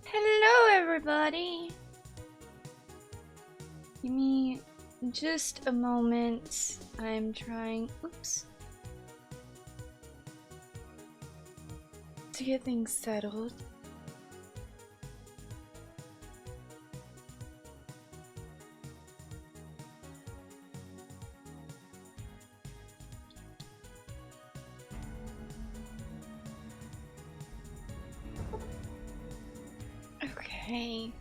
Hello, everybody. Give me just a moment. I'm trying, to get things settled. Okay.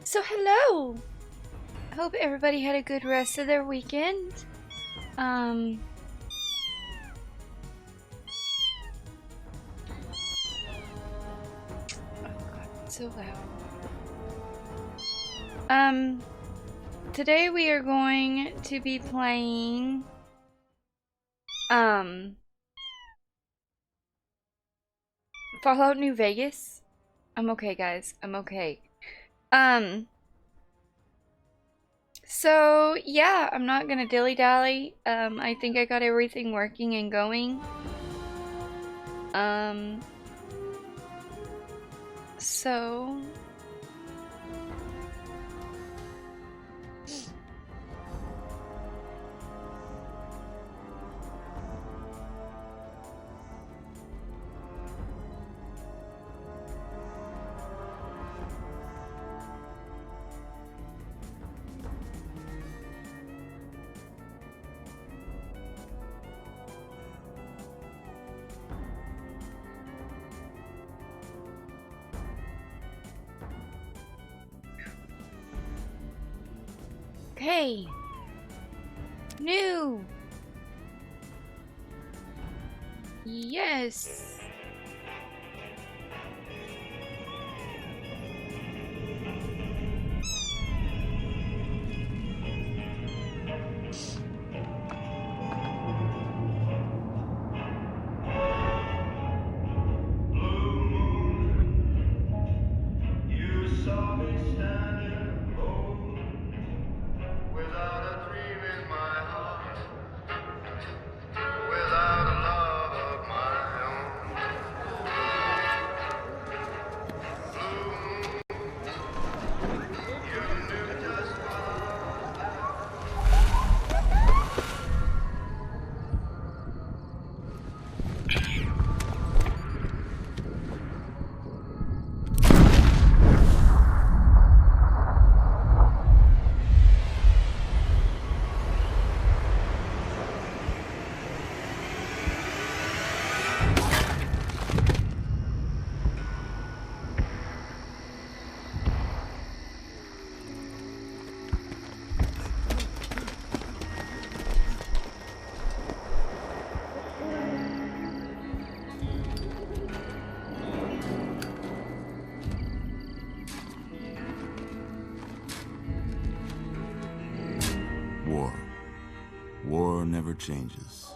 So hello. I hope everybody had a good rest of their weekend. Oh god, it's so loud. Today we are going to be playing Fallout New Vegas. I'm okay, guys. I'm okay. So yeah, I'm not gonna dilly-dally. I think I got everything working and going. So okay. New. Yes. War never changes.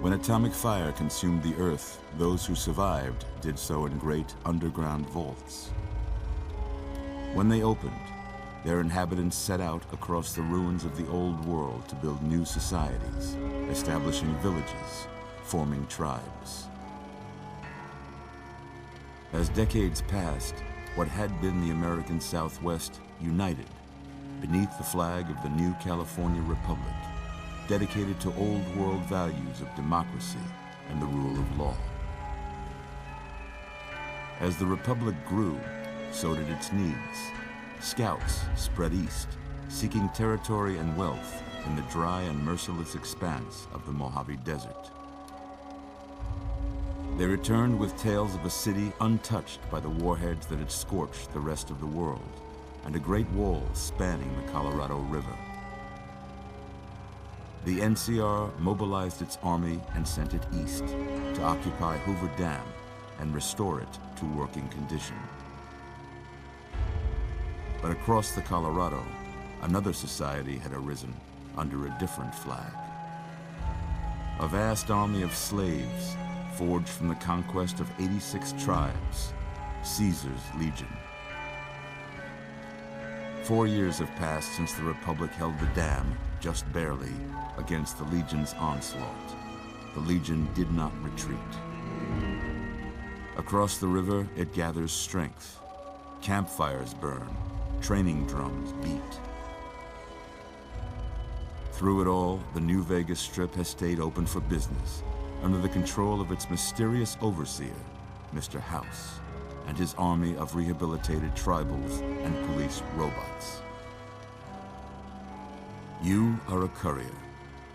When atomic fire consumed the Earth, those who survived did so in great underground vaults. When they opened, their inhabitants set out across the ruins of the old world to build new societies, establishing villages, forming tribes. As decades passed, what had been the American Southwest united beneath the flag of the new California Republic, dedicated to old world values of democracy and the rule of law. As the Republic grew, so did its needs. Scouts spread east, seeking territory and wealth in the dry and merciless expanse of the Mojave Desert. They returned with tales of a city untouched by the warheads that had scorched the rest of the world, and a great wall spanning the Colorado River. The NCR mobilized its army and sent it east to occupy Hoover Dam and restore it to working condition. But across the Colorado, another society had arisen under a different flag. A vast army of slaves forged from the conquest of 86 tribes, Caesar's Legion. 4 years have passed since the Republic held the dam, just barely, against the Legion's onslaught. The Legion did not retreat. Across the river, it gathers strength. Campfires burn, training drums beat. Through it all, the New Vegas Strip has stayed open for business, under the control of its mysterious overseer, Mr. House, and his army of rehabilitated tribals and police robots. You are a courier,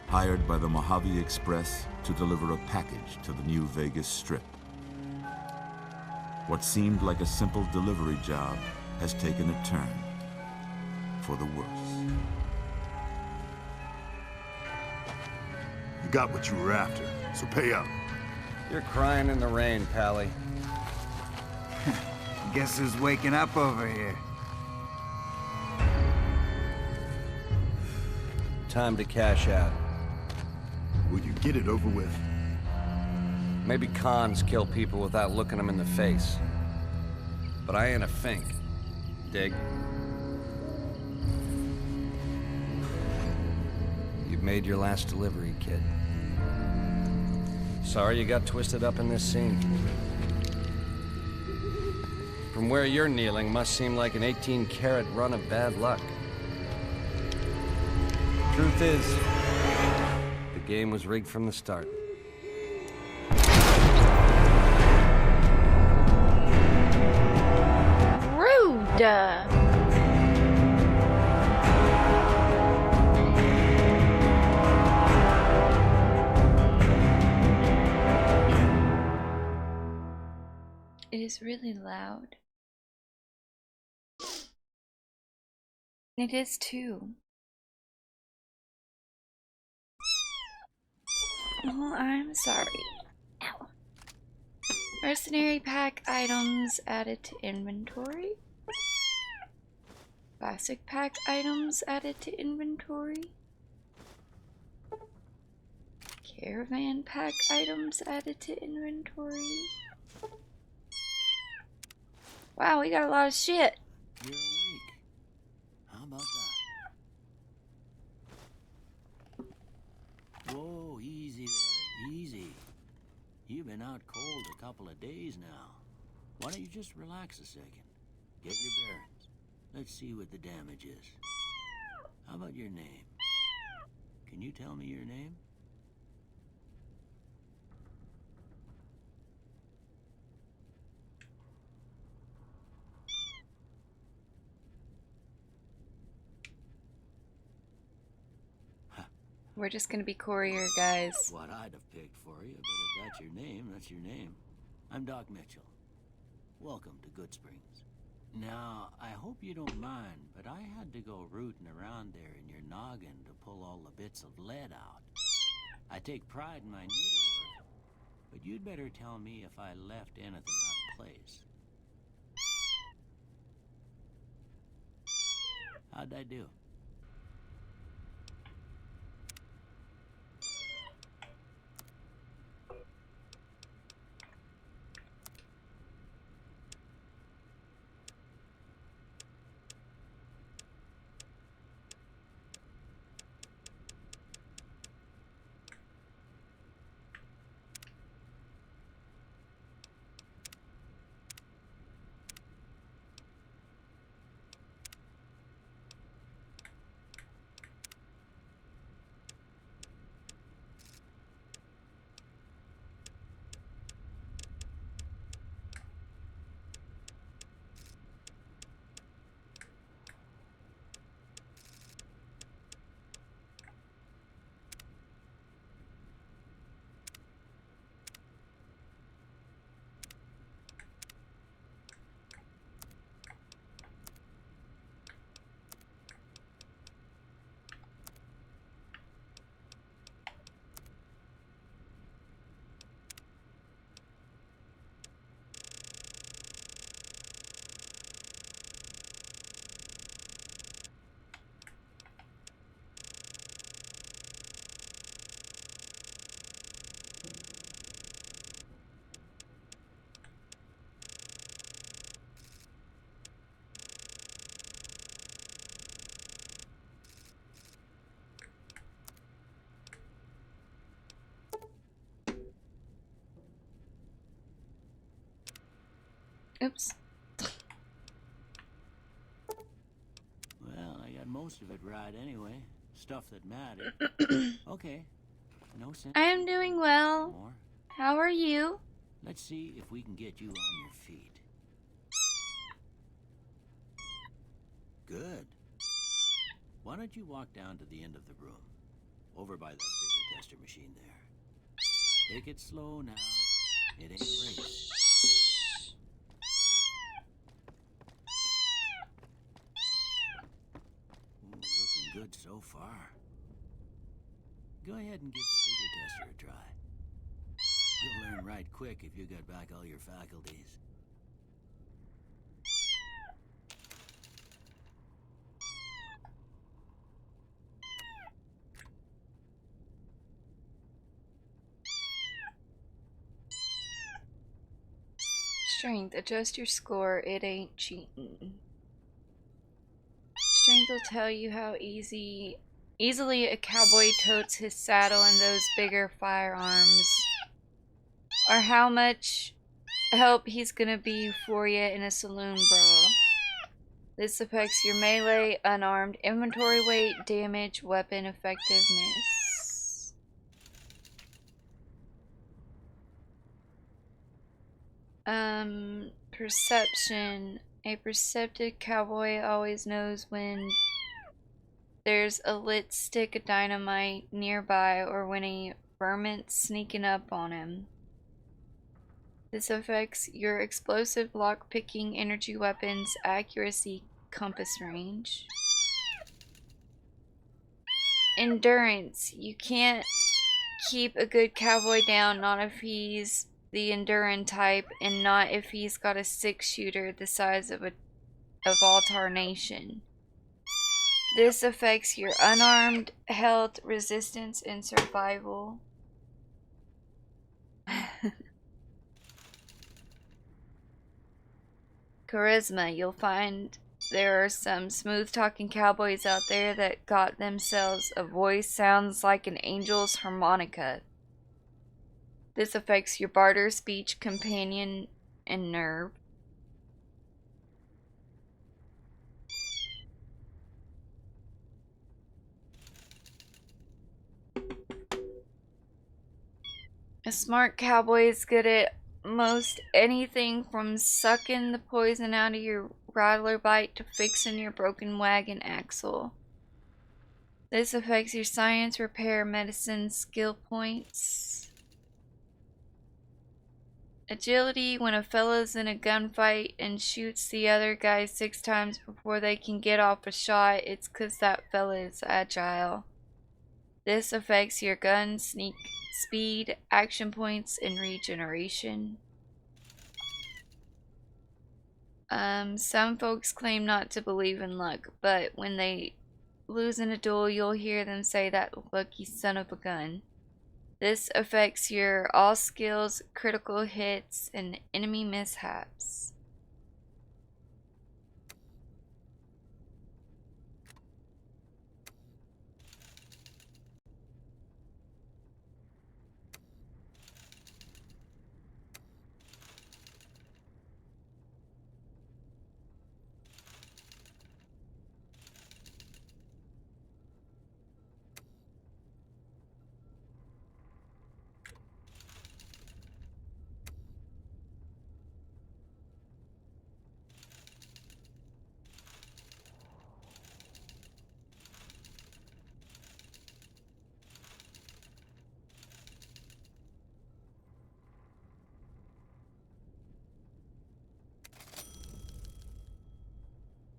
hired by the Mojave Express to deliver a package to the New Vegas Strip. What seemed like a simple delivery job has taken a turn for the worse. You got what you were after, so pay up. You're crying in the rain, Pally. Guess who's waking up over here? Time to cash out. Will you get it over with? Maybe cons kill people without looking them in the face. But I ain't a fink. Dig? You've made your last delivery, kid. Sorry you got twisted up in this scene. From where you're kneeling must seem like an 18-carat run of bad luck. Truth is, the game was rigged from the start. Rude! It is really loud. It is too. Oh, I'm sorry. Ow. Mercenary pack items added to inventory. Classic pack items added to inventory. Caravan pack items added to inventory. Wow, we got a lot of shit. You're awake. How about that? Whoa, easy there, easy. You've been out cold a couple of days now. Why don't you just relax a second? Get your bearings. Let's see what the damage is. How about your name? Can you tell me your name? We're just gonna be courier guys. What I'd have picked for you, but if that's your name, that's your name. I'm Doc Mitchell. Welcome to Goodsprings. Now, I hope you don't mind, but I had to go rooting around there in your noggin to pull all the bits of lead out. I take pride in my needlework, but you'd better tell me if I left anything out of place. How'd I do? Oops. Well, I got most of it right anyway. Stuff that mattered. Okay. No sense. I am doing well. More. How are you? Let's see if we can get you on your feet. Good. Why don't you walk down to the end of the room? Over by that bigger tester machine there. Take it slow now. It ain't a race. Ooh, looking good so far. Go ahead and give the bigger tester a try. You'll learn right quick if you get back all your faculties. Strength. Adjust your score. It ain't cheating. Strength will tell you how easily a cowboy totes his saddle and those bigger firearms, or how much help he's gonna be for you in a saloon brawl. This affects your melee, unarmed, inventory weight, damage, weapon effectiveness. Perception. A perceptive cowboy always knows when there's a lit stick of dynamite nearby or when a vermint's sneaking up on him. This affects your explosive, lock-picking, energy weapons, accuracy, compass range. Endurance. You can't keep a good cowboy down, not if he's the Enduran type, and not if he's got a 6-shooter the size of all tarnation. This affects your unarmed, health, resistance, and survival. Charisma. You'll find there are some smooth-talking cowboys out there that got themselves a voice sounds like an angel's harmonica. This affects your barter, speech, companion, and nerve. A smart cowboy is good at most anything from sucking the poison out of your rattler bite to fixing your broken wagon axle. This affects your science, repair, medicine, skill points. Agility. When a fella's in a gunfight and shoots the other guy 6 times before they can get off a shot, it's 'cause that fella is agile. This affects your gun, sneak, speed, action points, and regeneration. Some folks claim not to believe in luck, but when they lose in a duel, you'll hear them say that lucky son of a gun. This affects your all skills, critical hits, and enemy mishaps.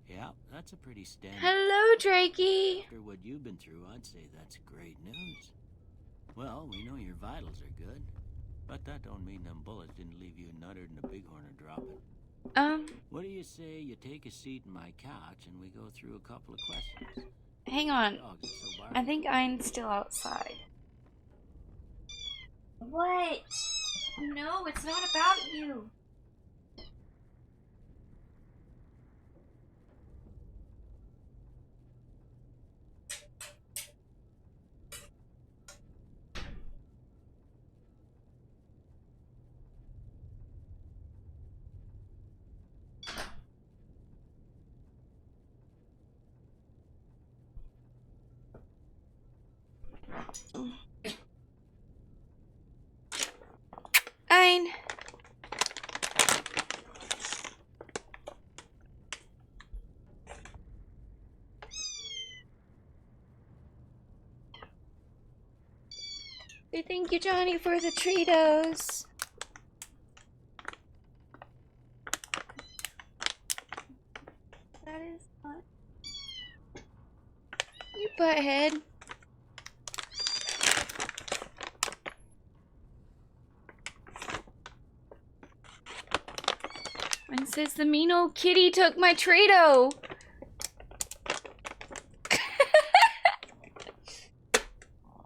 Yeah, that's a pretty standard. Hello, Drakey. After what you've been through, I'd say that's great news. Well, we know your vitals are good, but that don't mean them bullets didn't leave you nuttered and a bighorn dropping. What do you say you take a seat in my couch and we go through a couple of questions? Hang on. Dogs are so I barky. think I'm still outside. What? No, it's not about you. Fine. Hey, thank you, Johnny, for the Cheetos. That is not... You butthead. And says the mean old kitty took my Trito.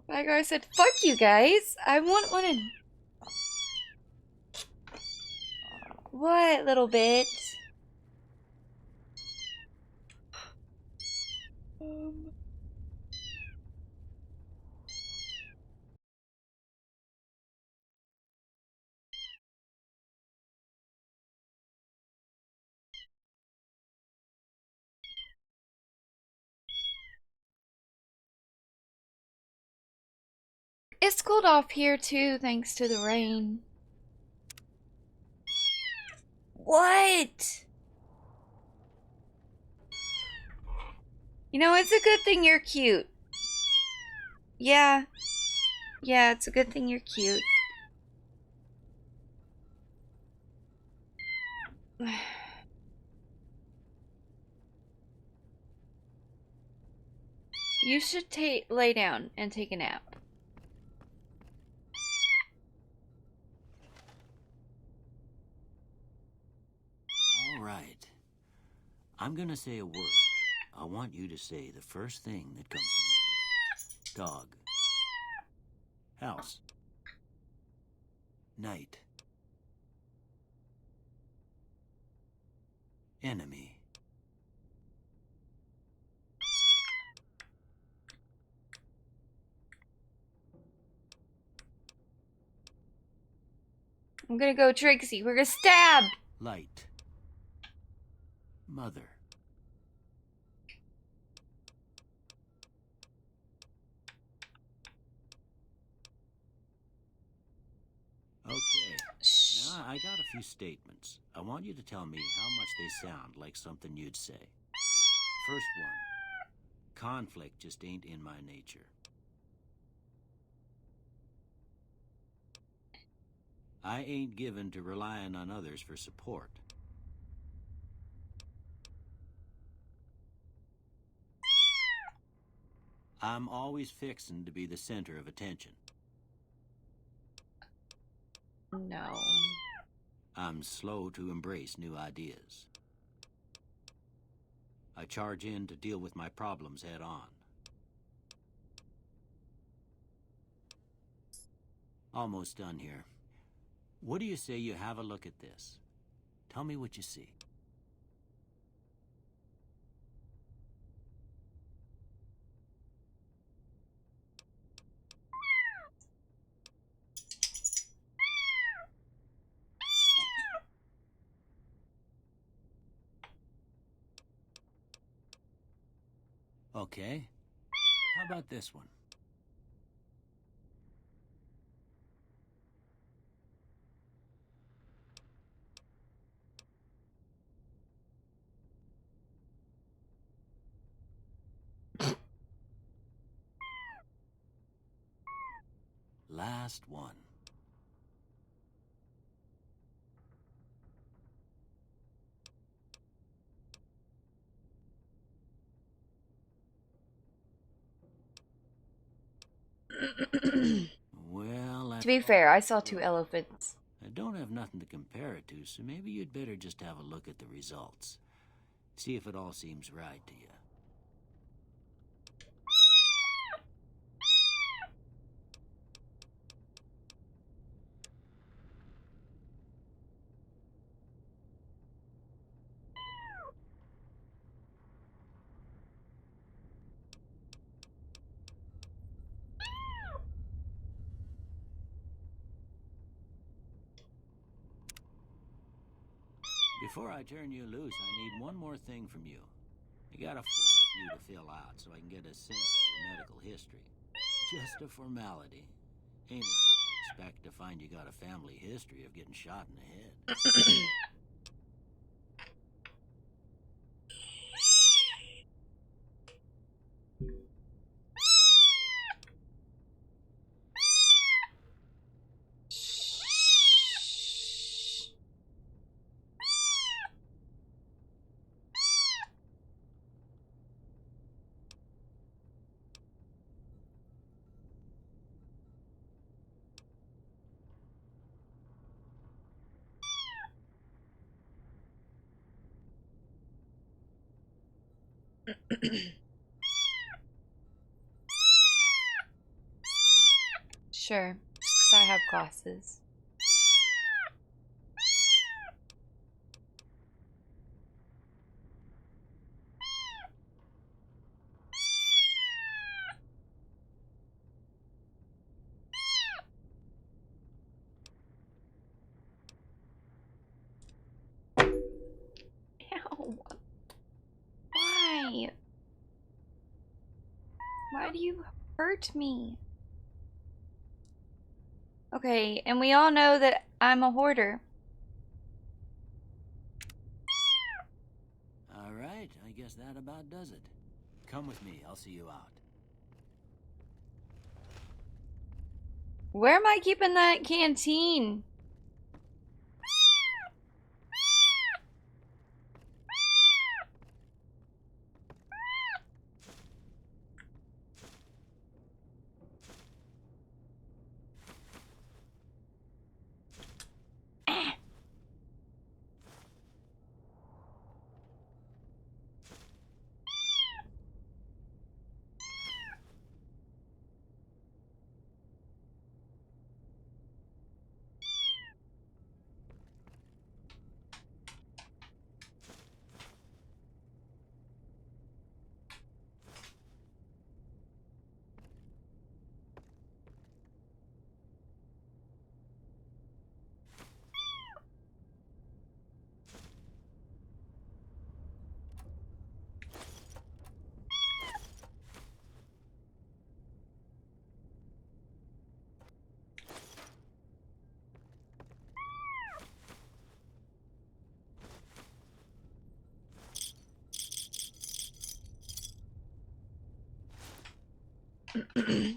Rygar said, fuck you guys. I want one. What, little bit? It's cooled off here too, thanks to the rain. What? You know, it's a good thing you're cute. Yeah. Yeah, it's a good thing you're cute. You should lay down and take a nap. All right. I'm gonna say a word. I want you to say the first thing that comes to mind. Dog. House. Night. Enemy. I'm gonna go Trixie. We're gonna stab! Light. Mother. Okay. Shh. Now, I got a few statements. I want you to tell me how much they sound like something you'd say. First one. Conflict just ain't in my nature. I ain't given to relying on others for support. I'm always fixin' to be the center of attention. No. I'm slow to embrace new ideas. I charge in to deal with my problems head on. Almost done here. What do you say you have a look at this? Tell me what you see. Okay. How about this one? Last one. Well, To be fair, I saw 2 elephants. I don't have nothing to compare it to, so maybe you'd better just have a look at the results. See if it all seems right to you. Before I turn you loose, I need one more thing from you. I got a form for you to fill out so I can get a sense of your medical history. just a formality. Ain't like I expect to find you got a family history of getting shot in the head. Sure, just 'cause I have glasses. Ow. Why? Why do you hurt me? Okay, and we all know that I'm a hoarder. All right, I guess that about does it. Come with me, I'll see you out. Where am I keeping that canteen?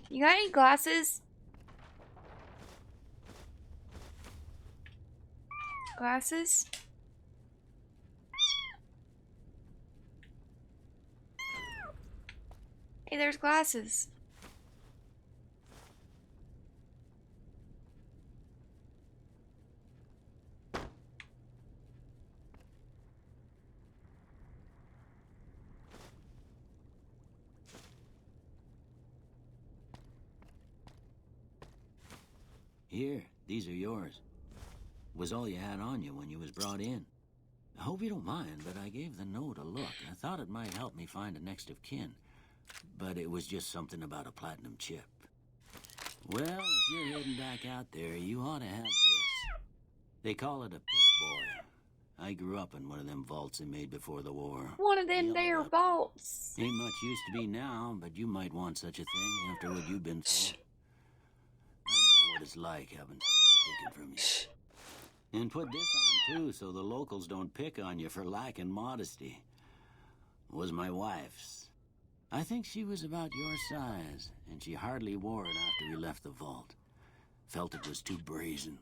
You got any glasses? Glasses? Hey, there's glasses. Here, these are yours. Was all you had on you when you was brought in. I hope you don't mind, but I gave the note a look. I thought it might help me find a next of kin. But it was just something about a platinum chip. Well, if you're heading back out there, you ought to have this. They call it a Pip-Boy. I grew up in one of them vaults they made before the war. One of them Yelled there up. vaults. Ain't much used to be now, but you might want such a thing after what you've been through. I know what it's like having something taken from you. And put this on, too, so the locals don't pick on you for lacking modesty. Was my wife's. I think she was about your size, and she hardly wore it after we left the vault. Felt it was too brazen.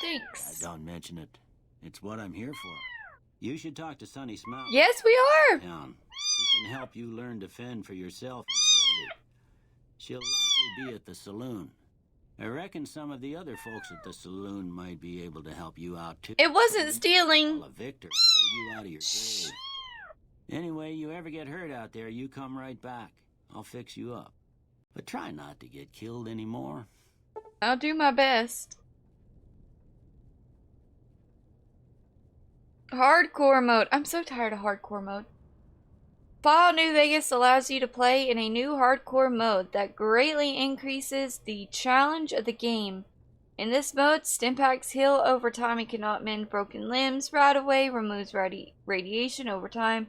Thanks. Don't mention it. It's what I'm here for. You should talk to Sonny Smout. Yes, we are. Town. She can help you learn to fend for yourself in the desert. She'll likely be at the saloon. I reckon some of the other folks at the saloon might be able to help you out too. It wasn't stealing. Well, a victor will pull you out of your grave. Anyway, you ever get hurt out there, you come right back. I'll fix you up. But try not to get killed anymore. I'll do my best. Hardcore mode. I'm so tired of hardcore mode. Fallout New Vegas allows you to play in a new hardcore mode that greatly increases the challenge of the game. In this mode, Stimpaks heal over time and cannot mend broken limbs right away, removes radiation over time,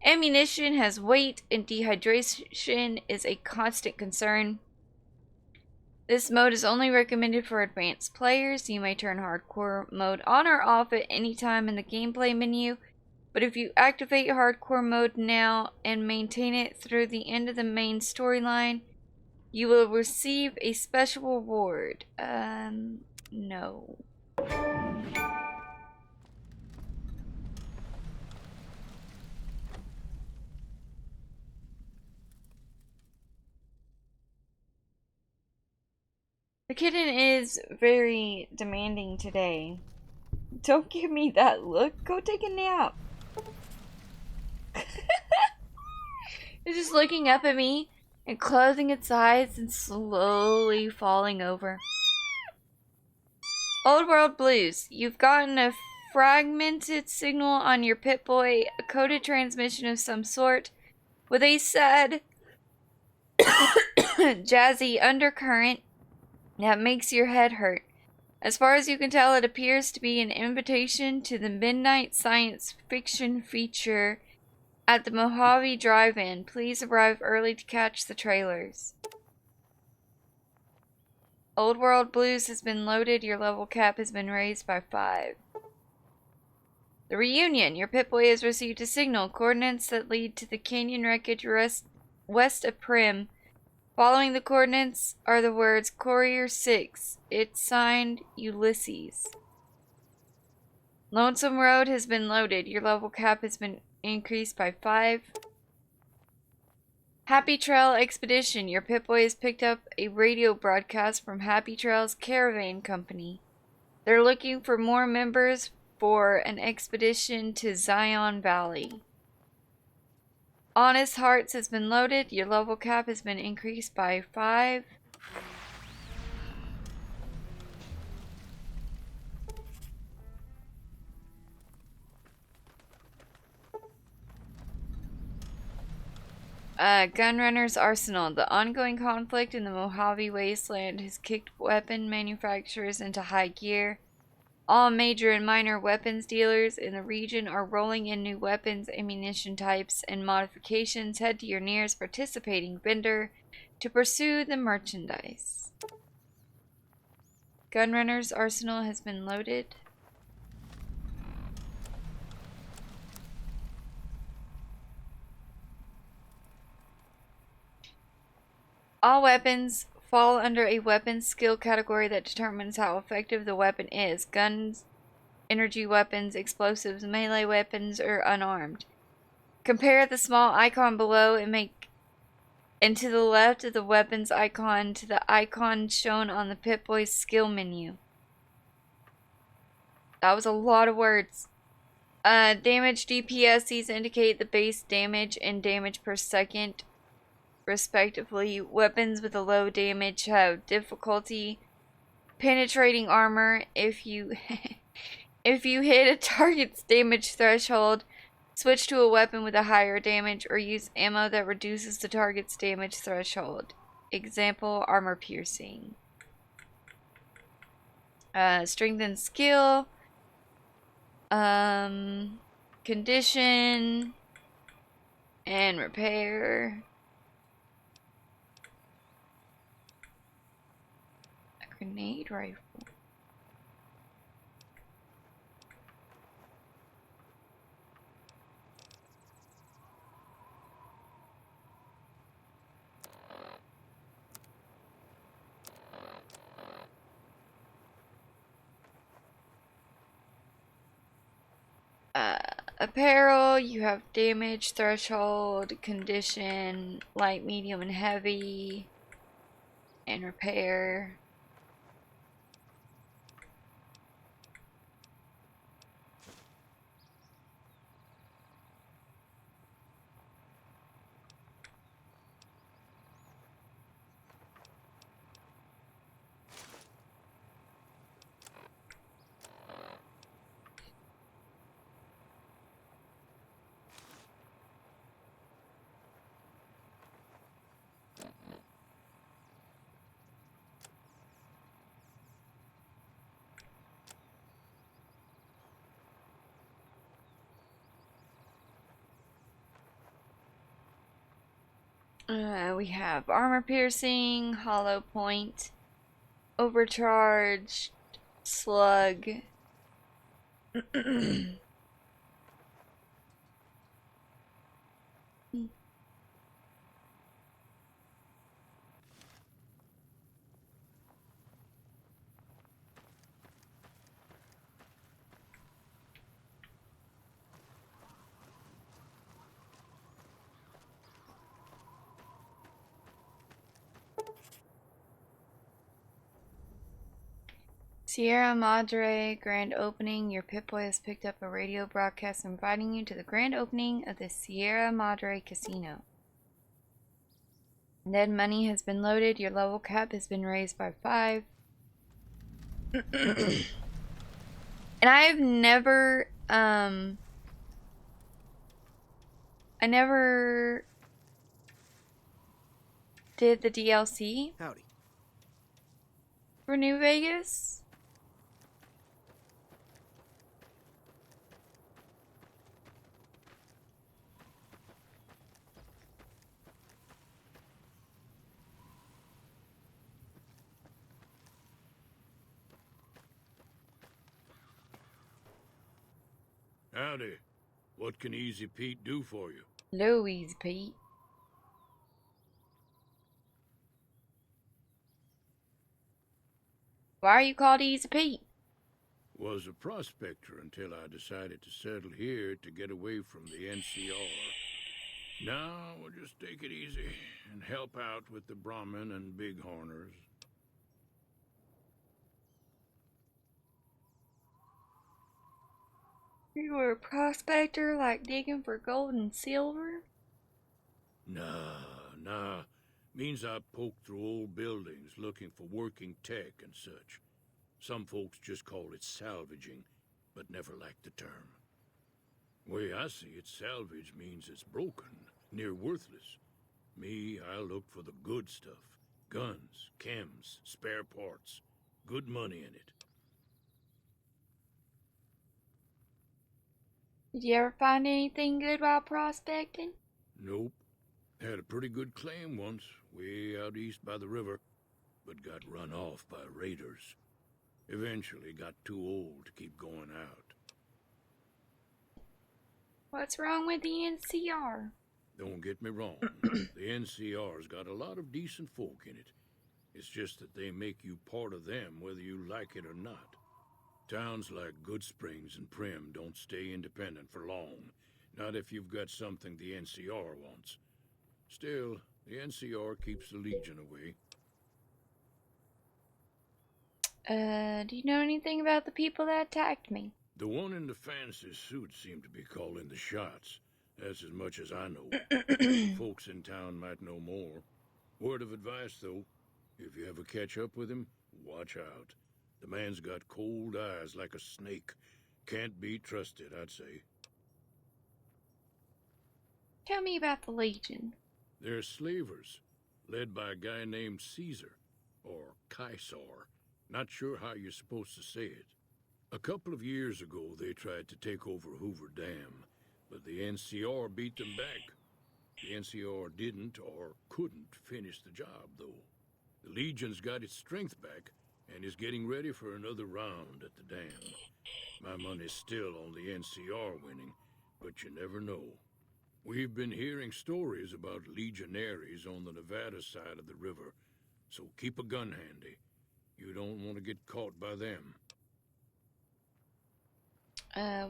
Ammunition has weight and dehydration is a constant concern. This mode is only recommended for advanced players. You may turn hardcore mode on or off at any time in the gameplay menu, but if you activate hardcore mode now and maintain it through the end of the main storyline, you will receive a special reward. No. The kitten is very demanding today. Don't give me that look. Go take a nap. It's just looking up at me and closing its eyes and slowly falling over. Old World Blues. You've gotten a fragmented signal on your Pip-Boy, a coded transmission of some sort, with a sad, jazzy undercurrent that makes your head hurt. As far as you can tell, it appears to be an invitation to the midnight science fiction feature at the Mojave Drive-In. Please arrive early to catch the trailers. Old World Blues has been loaded. Your level cap has been raised by 5. The Reunion. Your Pip-Boy has received a signal. Coordinates that lead to the canyon wreckage west of Prim. Following the coordinates are the words Courier 6. It's signed Ulysses. Lonesome Road has been loaded. Your level cap has been increased by 5. Happy Trail Expedition. Your Pip-Boy has picked up a radio broadcast from Happy Trails Caravan Company. They're looking for more members for an expedition to Zion Valley. Honest Hearts has been loaded. Your level cap has been increased by 5. Gunrunner's Arsenal. The ongoing conflict in the Mojave Wasteland has kicked weapon manufacturers into high gear. All major and minor weapons dealers in the region are rolling in new weapons, ammunition types, and modifications. Head to your nearest participating vendor to pursue the merchandise. Gunrunner's Arsenal has been loaded. All weapons fall under a weapon skill category that determines how effective the weapon is. Guns, energy weapons, explosives, melee weapons, or unarmed. Compare the small icon below and to the left of the weapons icon to the icon shown on the Pip-Boy's skill menu. That was a lot of words. Damage DPS. These indicate the base damage and damage per second, respectively. Weapons with a low damage have difficulty penetrating armor. If you hit a target's damage threshold, switch to a weapon with a higher damage or use ammo that reduces the target's damage threshold. Example, armor piercing. Strength and skill. Condition and repair. Grenade rifle. Apparel, you have damage threshold, condition, light, medium, and heavy, and repair. We have armor piercing, hollow point, overcharged, slug. Sierra Madre grand opening. Your Pip-Boy has picked up a radio broadcast inviting you to the grand opening of the Sierra Madre Casino. Dead money has been loaded. Your level cap has been raised by 5. And I've never, I never did the DLC Howdy. for New Vegas. Howdy. What can Easy Pete do for you? Louise Pete. Why are you called Easy Pete? Was a prospector until I decided to settle here to get away from the NCR. Now we'll just take it easy and help out with the Brahmin and Bighorners. You were a prospector, like digging for gold and silver? Nah. Means I poke through old buildings looking for working tech and such. Some folks just call it salvaging, but never liked the term. Way I see it, salvage means it's broken, near worthless. Me, I look for the good stuff. Guns, chems, spare parts. Good money in it. Did you ever find anything good while prospecting? Nope. Had a pretty good claim once, way out east by the river, but got run off by raiders. Eventually got too old to keep going out. What's wrong with the NCR? Don't get me wrong, the NCR's got a lot of decent folk in it. It's just that they make you part of them whether you like it or not. Towns like Goodsprings and Primm don't stay independent for long. Not if you've got something the NCR wants. Still, the NCR keeps the Legion away. Do you know anything about the people that attacked me? The one in the fancy suit seemed to be calling the shots. That's as much as I know. Folks in town might know more. Word of advice, though, if you ever catch up with him, watch out. The man's got cold eyes like a snake. Can't be trusted, I'd say. Tell me about the Legion. They're slavers, led by a guy named Caesar, or Caesar. Not sure how you're supposed to say it. A couple of years ago, they tried to take over Hoover Dam, but the NCR beat them back. The NCR didn't or couldn't finish the job, though. The Legion's got its strength back and is getting ready for another round at the dam. My money's still on the NCR winning, but you never know. We've been hearing stories about legionaries on the Nevada side of the river, so keep a gun handy. You don't want to get caught by them.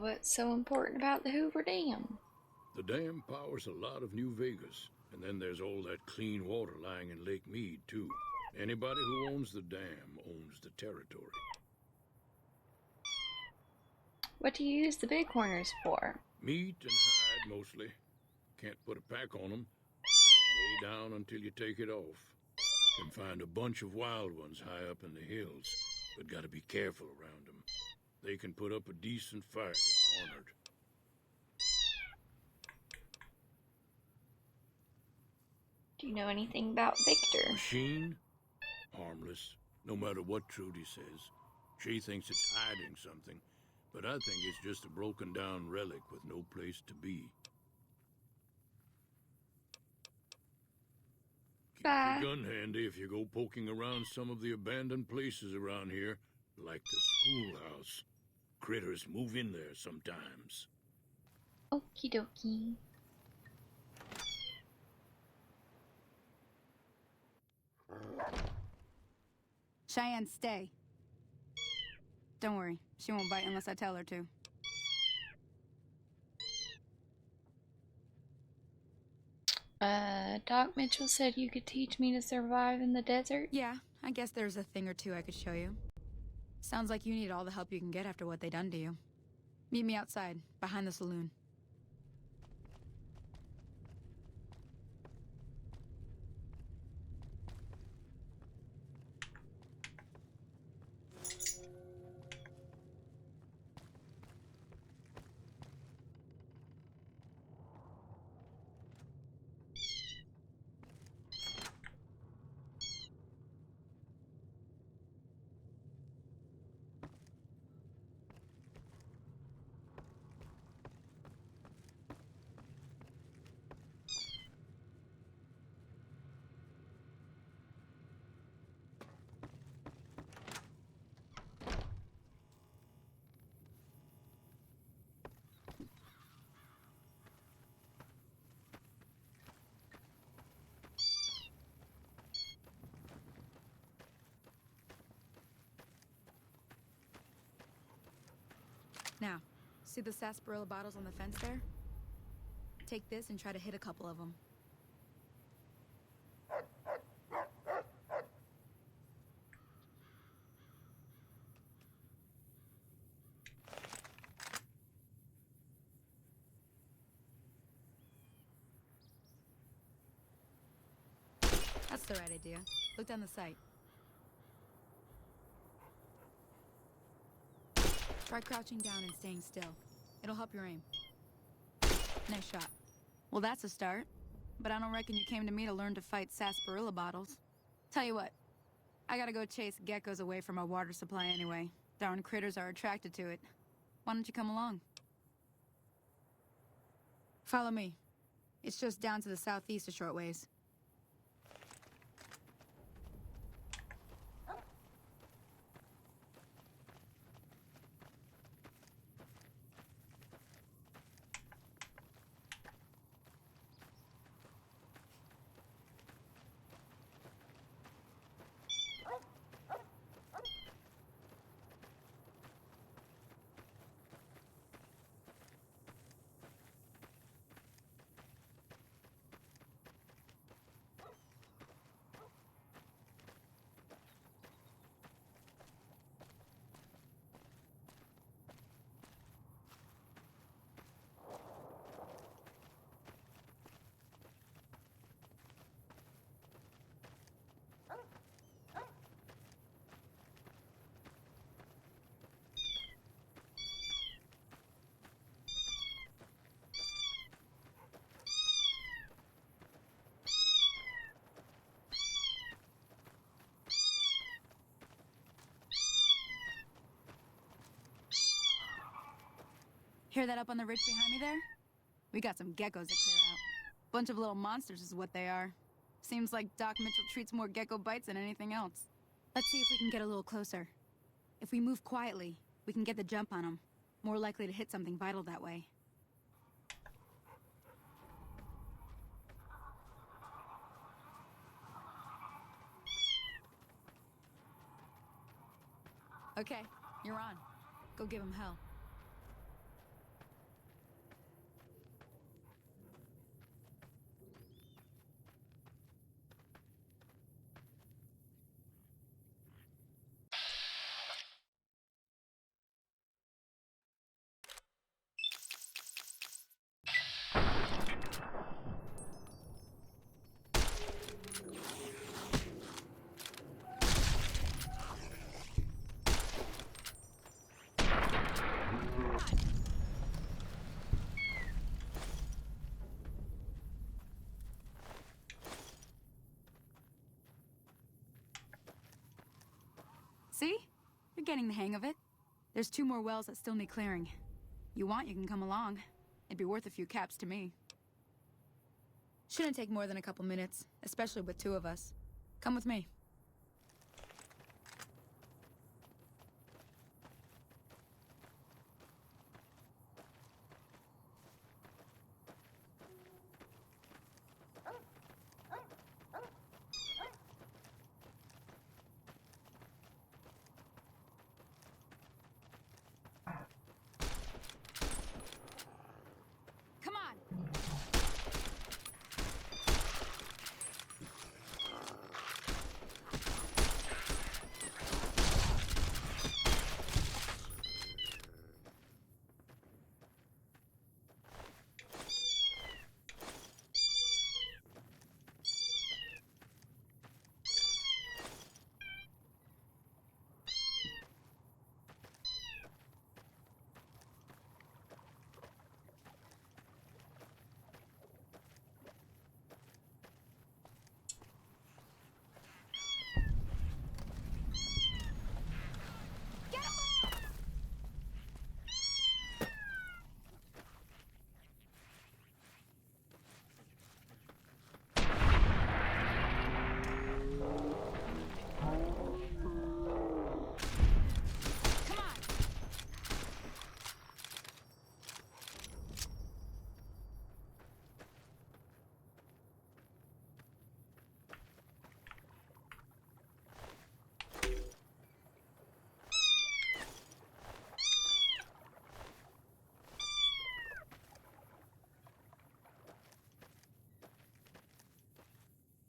What's so important about the Hoover Dam? The dam powers a lot of New Vegas, and then there's all that clean water lying in Lake Mead, too. Anybody who owns the dam owns the territory. What do you use the Bighorners for? Meat and hide, mostly. Can't put a pack on them. Lay down until you take it off. Can find a bunch of wild ones high up in the hills, but gotta be careful around them. They can put up a decent fight if cornered. Do you know anything about Victor? Machine? Harmless, no matter what Trudy says. She thinks it's hiding something, but I think it's just a broken down relic with no place to be. Keep Bye. your gun handy if you go poking around some of the abandoned places around here, like the schoolhouse. Critters move in there sometimes. Okie dokie. Cheyenne, stay. Don't worry, she won't bite unless I tell her to. Doc Mitchell said you could teach me to survive in the desert. Yeah, I guess there's a thing or two I could show you. Sounds like you need all the help you can get after what they done to you. Meet me outside, behind the saloon. Now, see the sarsaparilla bottles on the fence there? Take this and try to hit a couple of them. That's the right idea. Look down the sight. Try crouching down and staying still. It'll help your aim. Nice shot. Well, that's a start. But I don't reckon you came to me to learn to fight sarsaparilla bottles. Tell you what, I gotta go chase geckos away from our water supply anyway. Darn critters are attracted to it. Why don't you come along? Follow me. It's just down to the southeast a short ways. Hear that up on the ridge behind me there? We got some geckos to clear out. Bunch of little monsters is what they are. Seems like Doc Mitchell treats more gecko bites than anything else. Let's see if we can get a little closer. If we move quietly, we can get the jump on them. More likely to hit something vital that way. Okay, you're on. Go give him hell. See? You're getting the hang of it. There's 2 more wells that still need clearing. You want, you can come along. It'd be worth a few caps to me. Shouldn't take more than a couple minutes, especially with two of us. Come with me. Come on!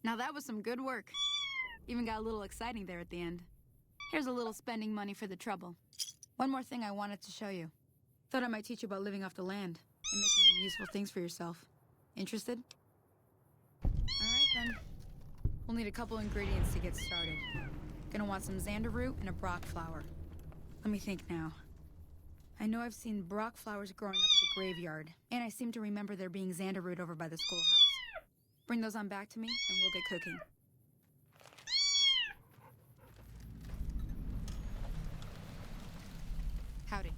Now that was some good work. Even got a little exciting there at the end. Here's a little spending money for the trouble. One more thing I wanted to show you. Thought I might teach you about living off the land and making useful things for yourself. Interested? Alright then. We'll need a couple ingredients to get started. Gonna want some xander root and a brock flower. Let me think now. I know I've seen brock flowers growing up at the graveyard, and I seem to remember there being xander root over by the schoolhouse. Bring those on back to me, and we'll get cooking. Howdy.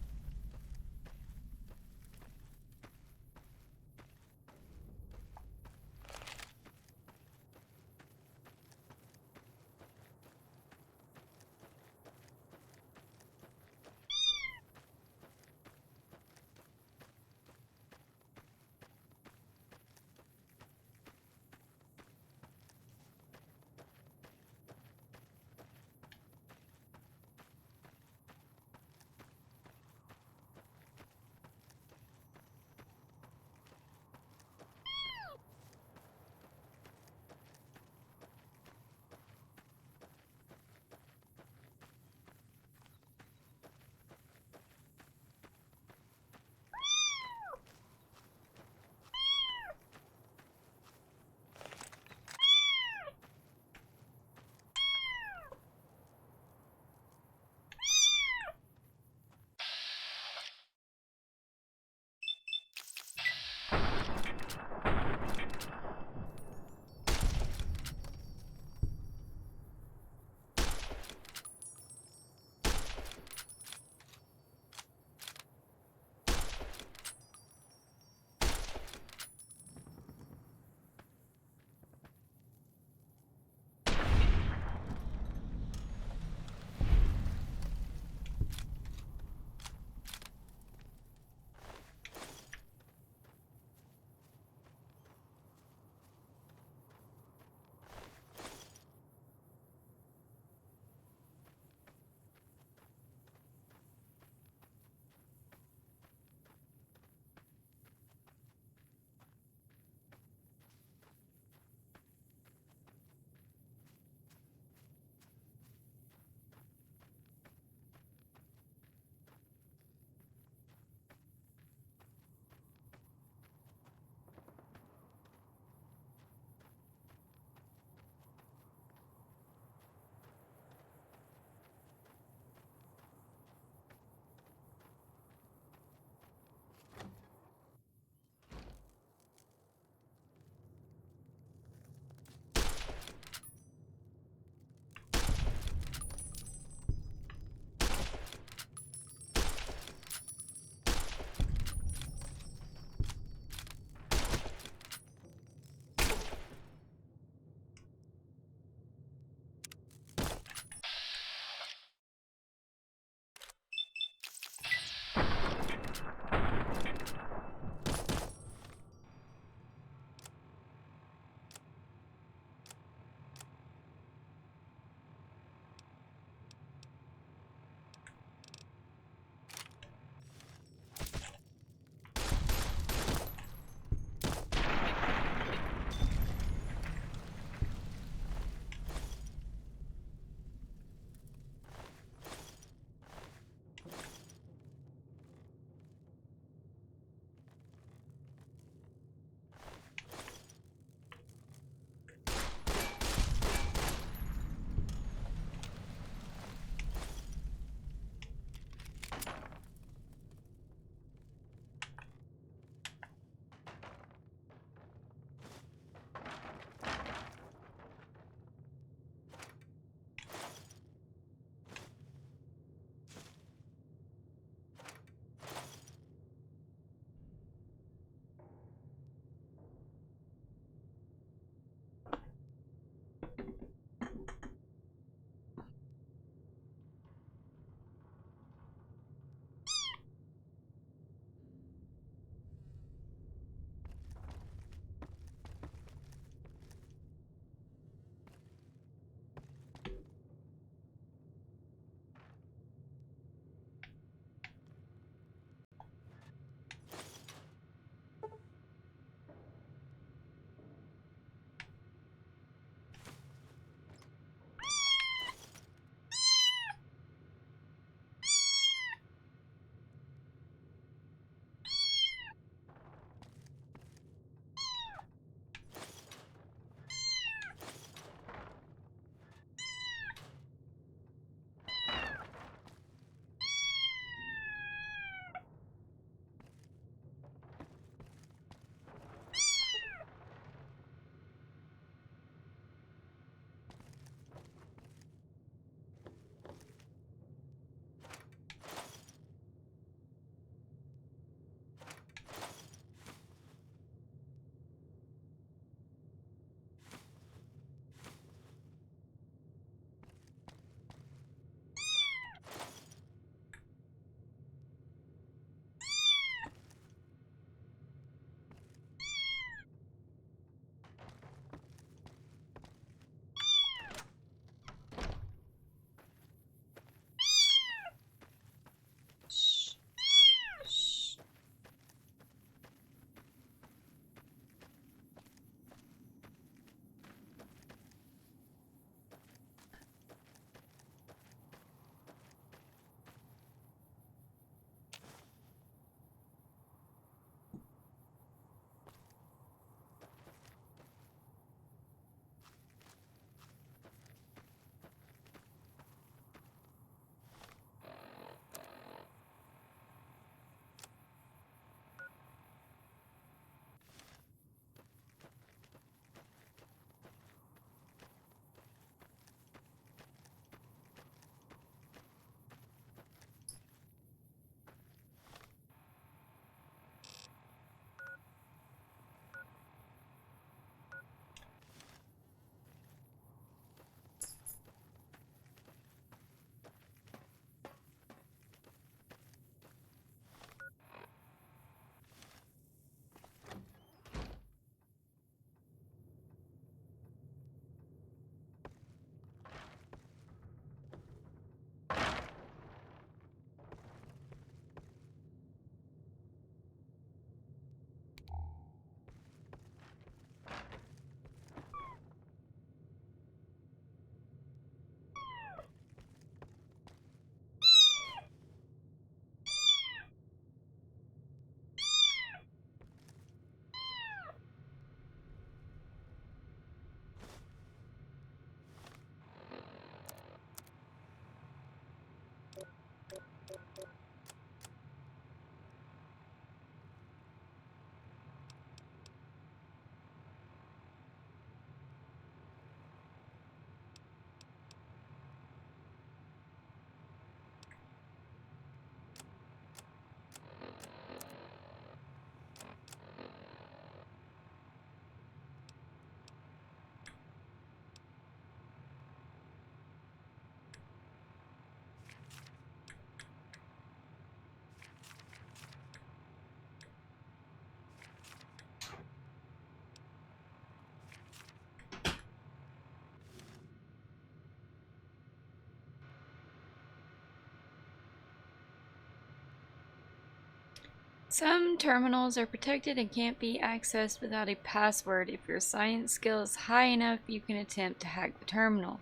Some terminals are protected and can't be accessed without a password. If your science skill is high enough, you can attempt to hack the terminal.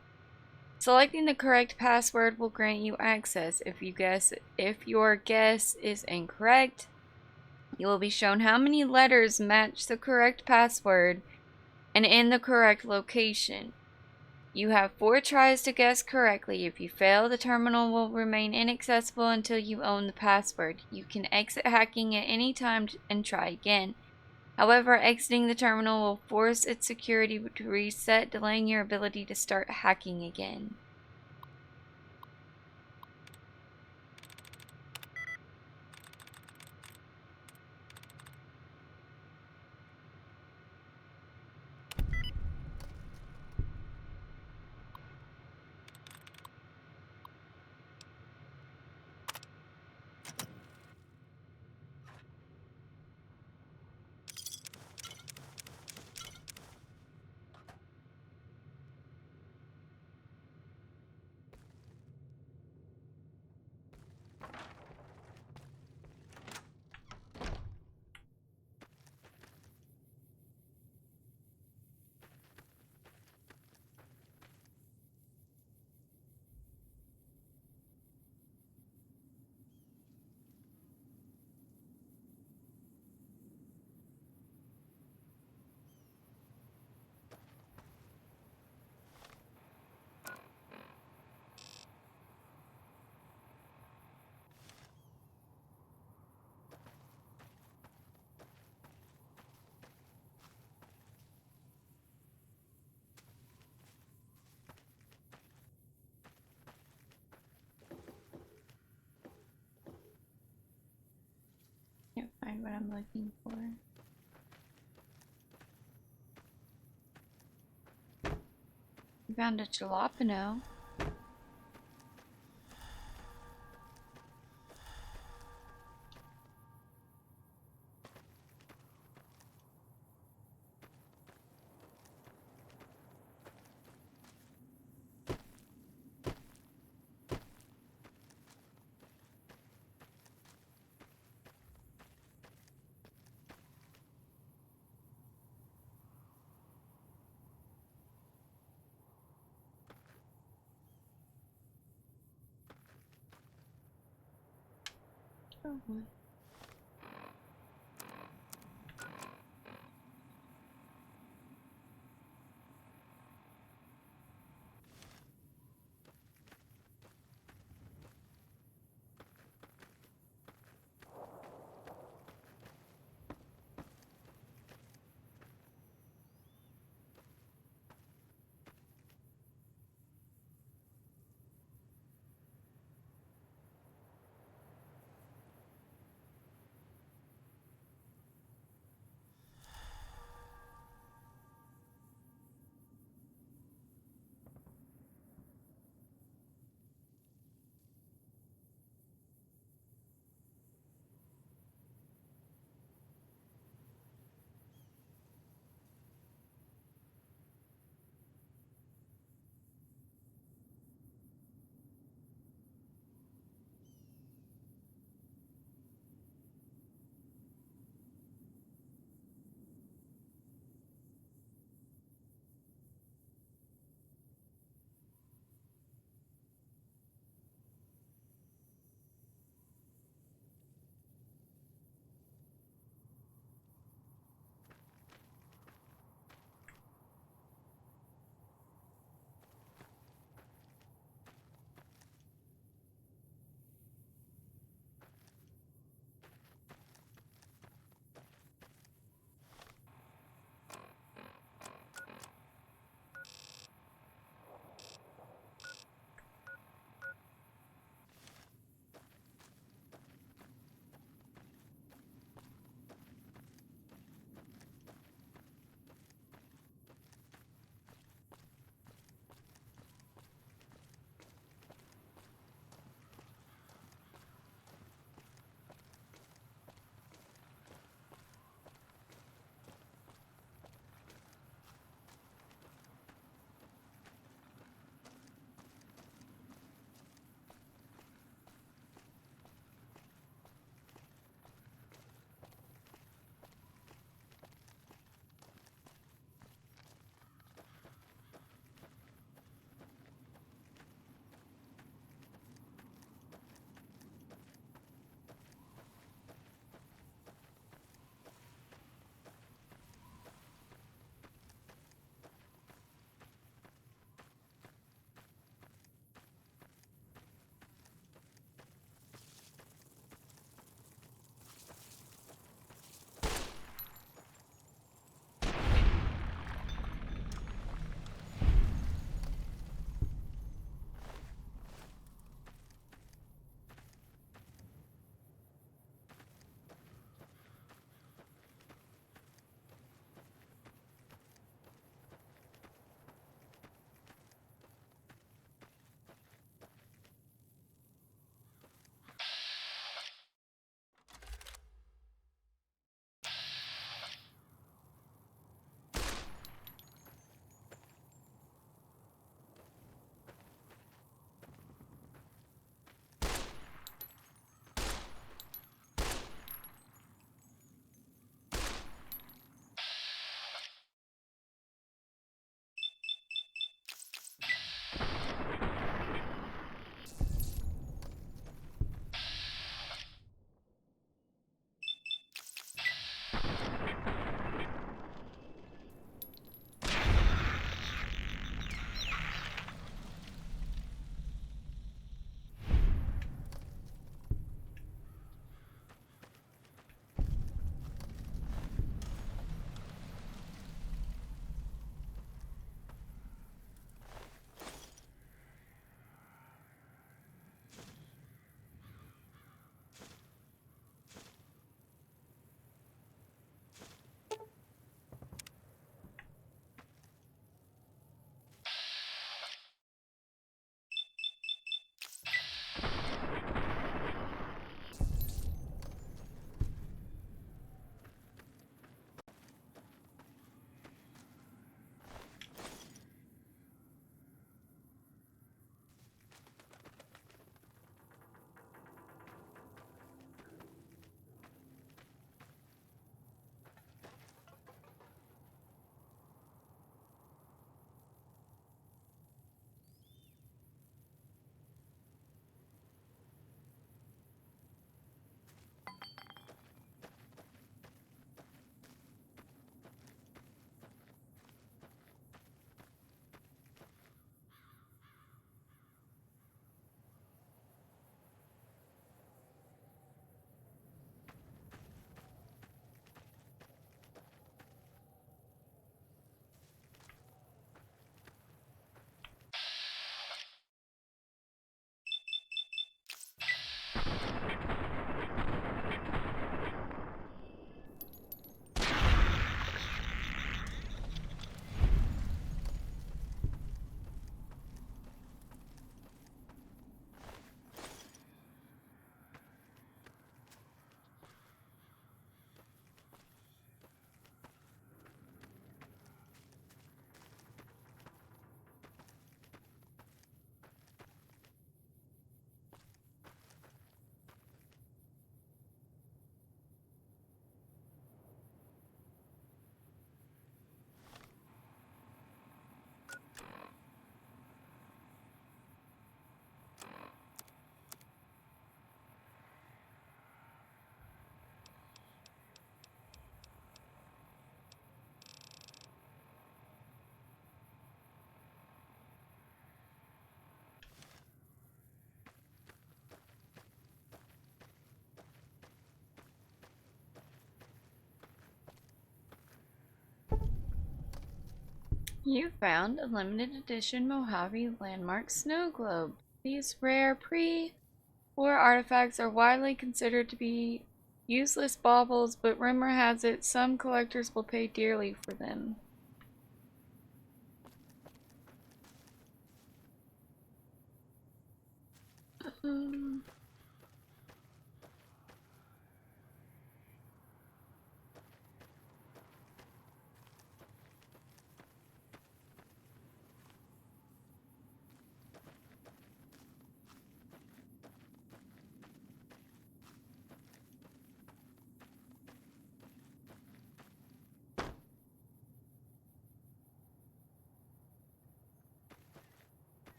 Selecting the correct password will grant you access. If your guess is incorrect, you will be shown how many letters match the correct password and in the correct location. You have 4 tries to guess correctly. If you fail, the terminal will remain inaccessible until you own the password. You can exit hacking at any time and try again. However, exiting the terminal will force its security to reset, delaying your ability to start hacking again. Can't find what I'm looking for. Found a jalapeno. Oh boy. You found a limited edition Mojave Landmark snow globe. These rare pre-war artifacts are widely considered to be useless baubles, but rumor has it some collectors will pay dearly for them. Um,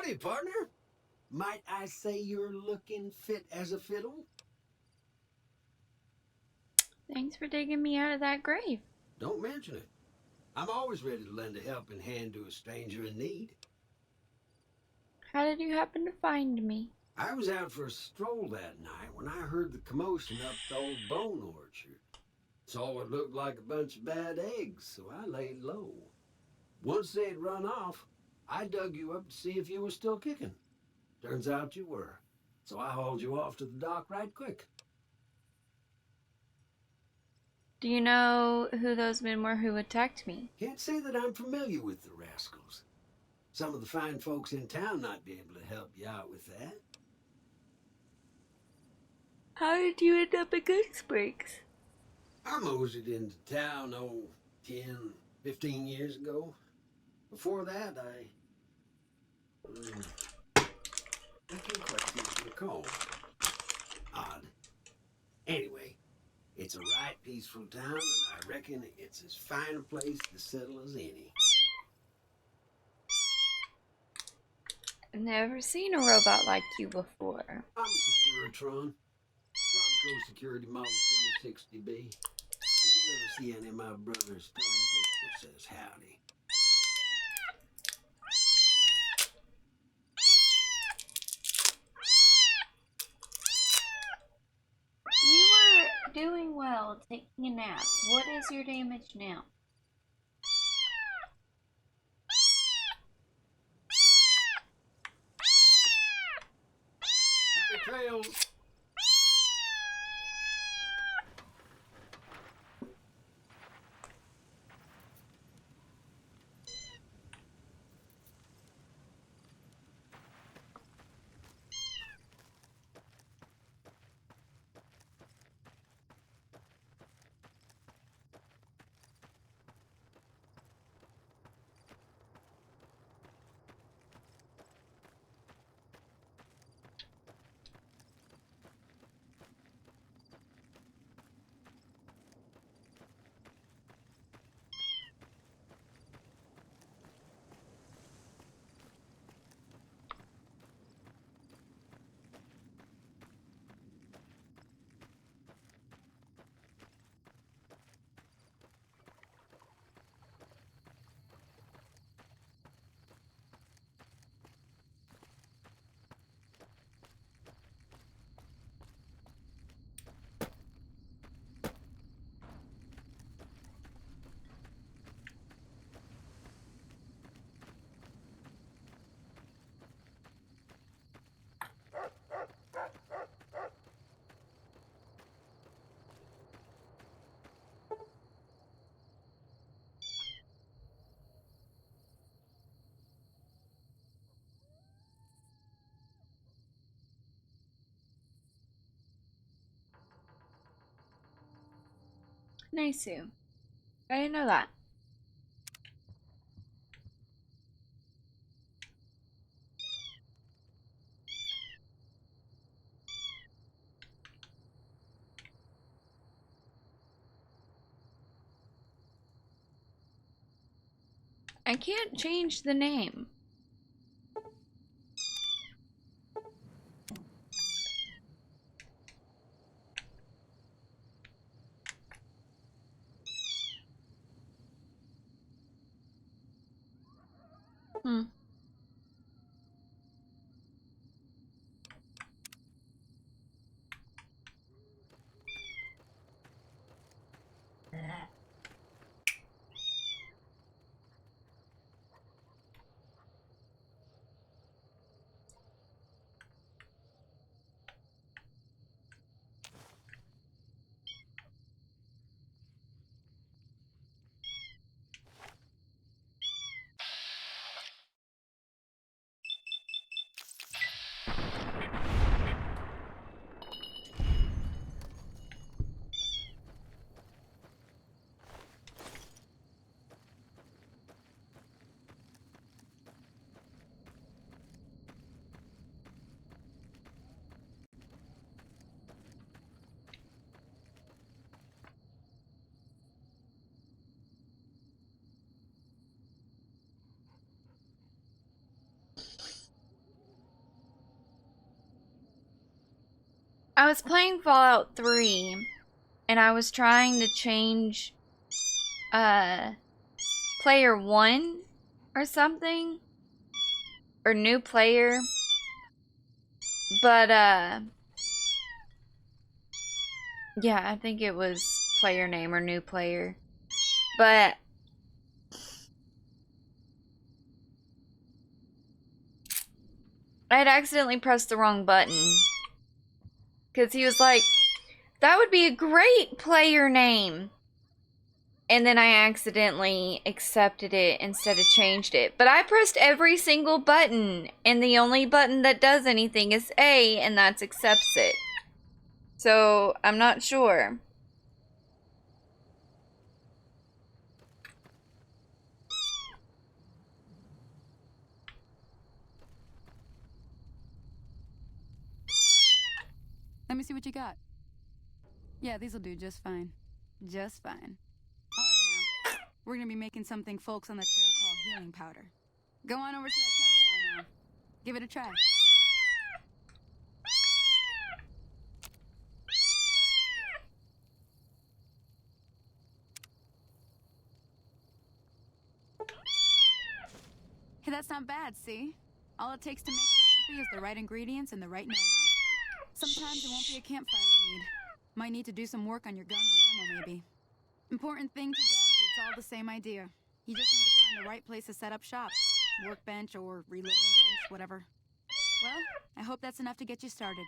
Howdy, partner. Might I say you're looking fit as a fiddle? Thanks for digging me out of that grave. Don't mention it. I'm always ready to lend a helping hand to a stranger in need. How did you happen to find me? I was out for a stroll that night when I heard the commotion up the old bone orchard. Saw what looked like a bunch of bad eggs, so I laid low. Once they'd run off, I dug you up to see if you were still kicking. Turns out you were, so I hauled you off to the dock right quick. Do you know who those men were who attacked me? Can't say that I'm familiar with the rascals. Some of the fine folks in town might be able to help you out with that. How did you end up at Goodsprings? I moseyed into town, 10, 15 years ago. Before that, I can't quite keep recall. Odd. Anyway, it's a right peaceful town, and I reckon it's as fine a place to settle as any. I've never seen a robot like you before. I'm a Securitron. Robco Security Model 2060B. If you ever see any of my brothers, tell them Victor says howdy. You were doing well, taking a nap. What is your damage now? Happy trails! Nice. I didn't know that. I can't change the name. I was playing Fallout 3 and I was trying to change player 1 or something, or new player, but yeah, I think it was player name or new player, but I had accidentally pressed the wrong button. Because he was like, that would be a great player name. And then I accidentally accepted it instead of changed it. But I pressed every single button. And the only button that does anything is A, and that's accepts it. So I'm not sure. Let me see what you got. Yeah, these'll do just fine. Just fine. Alright now. We're gonna be making something folks on the trail call healing powder. Go on over to that campfire now. Give it a try. Hey, that's not bad, see? All it takes to make a recipe is the right ingredients and the right know-how. Sometimes it won't be a campfire you need. Might need to do some work on your guns and ammo, maybe. Important thing to get is it's all the same idea. You just need to find the right place to set up shop. Workbench or reloading bench, whatever. Well, I hope that's enough to get you started.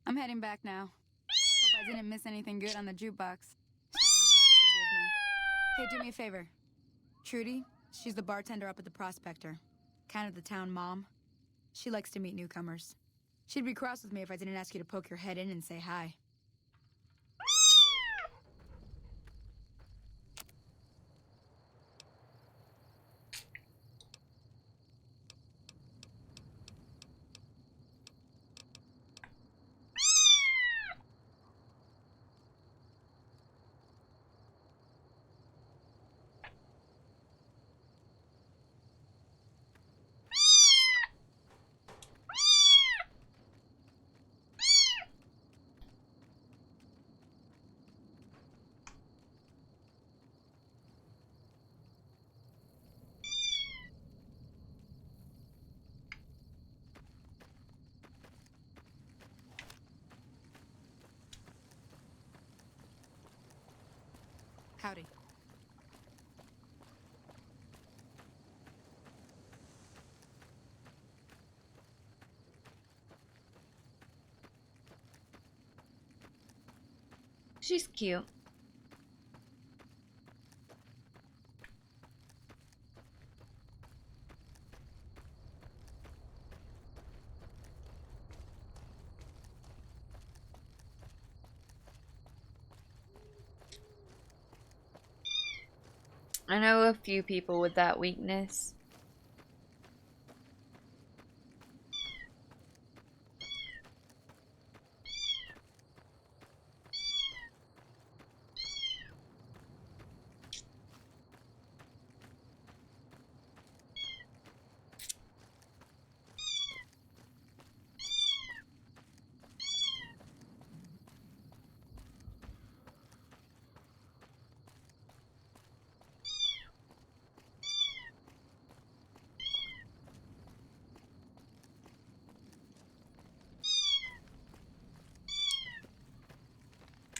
I'm heading back now. Hope I didn't miss anything good on the jukebox. Shannon would never forgive me. Hey, do me a favor. Trudy, she's the bartender up at the Prospector. Kind of the town mom. She likes to meet newcomers. She'd be cross with me if I didn't ask you to poke your head in and say hi. Howdy. She's cute. I know a few people with that weakness.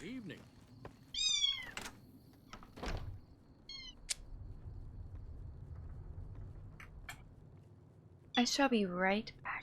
Evening. I shall be right back.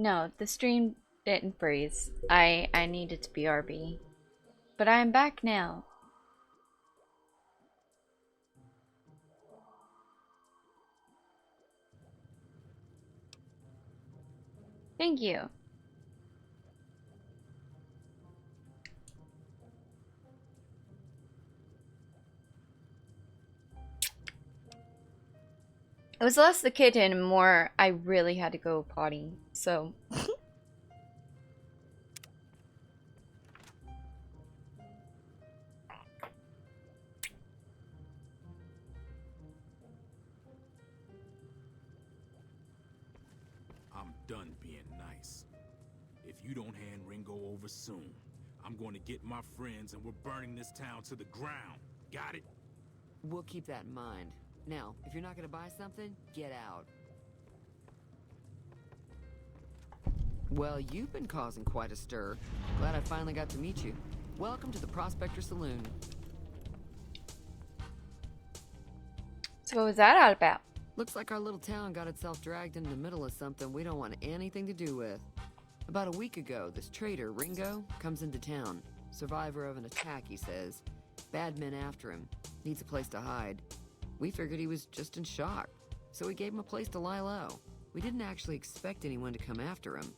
No, the stream didn't freeze. I needed to BRB. But I am back now. Thank you. It was less the kitten and more I really had to go potty, so. I'm done being nice. If you don't hand Ringo over soon, I'm going to get my friends and we're burning this town to the ground. Got it? We'll keep that in mind. Now, if you're not gonna buy something, get out. Well, you've been causing quite a stir. Glad I finally got to meet you. Welcome to the Prospector Saloon. So what was that all about? Looks like our little town got itself dragged into the middle of something we don't want anything to do with. About a week ago, this traitor, Ringo, comes into town. Survivor of an attack, he says. Bad men after him. Needs a place to hide. We figured he was just in shock, so we gave him a place to lie low. We didn't actually expect anyone to come after him.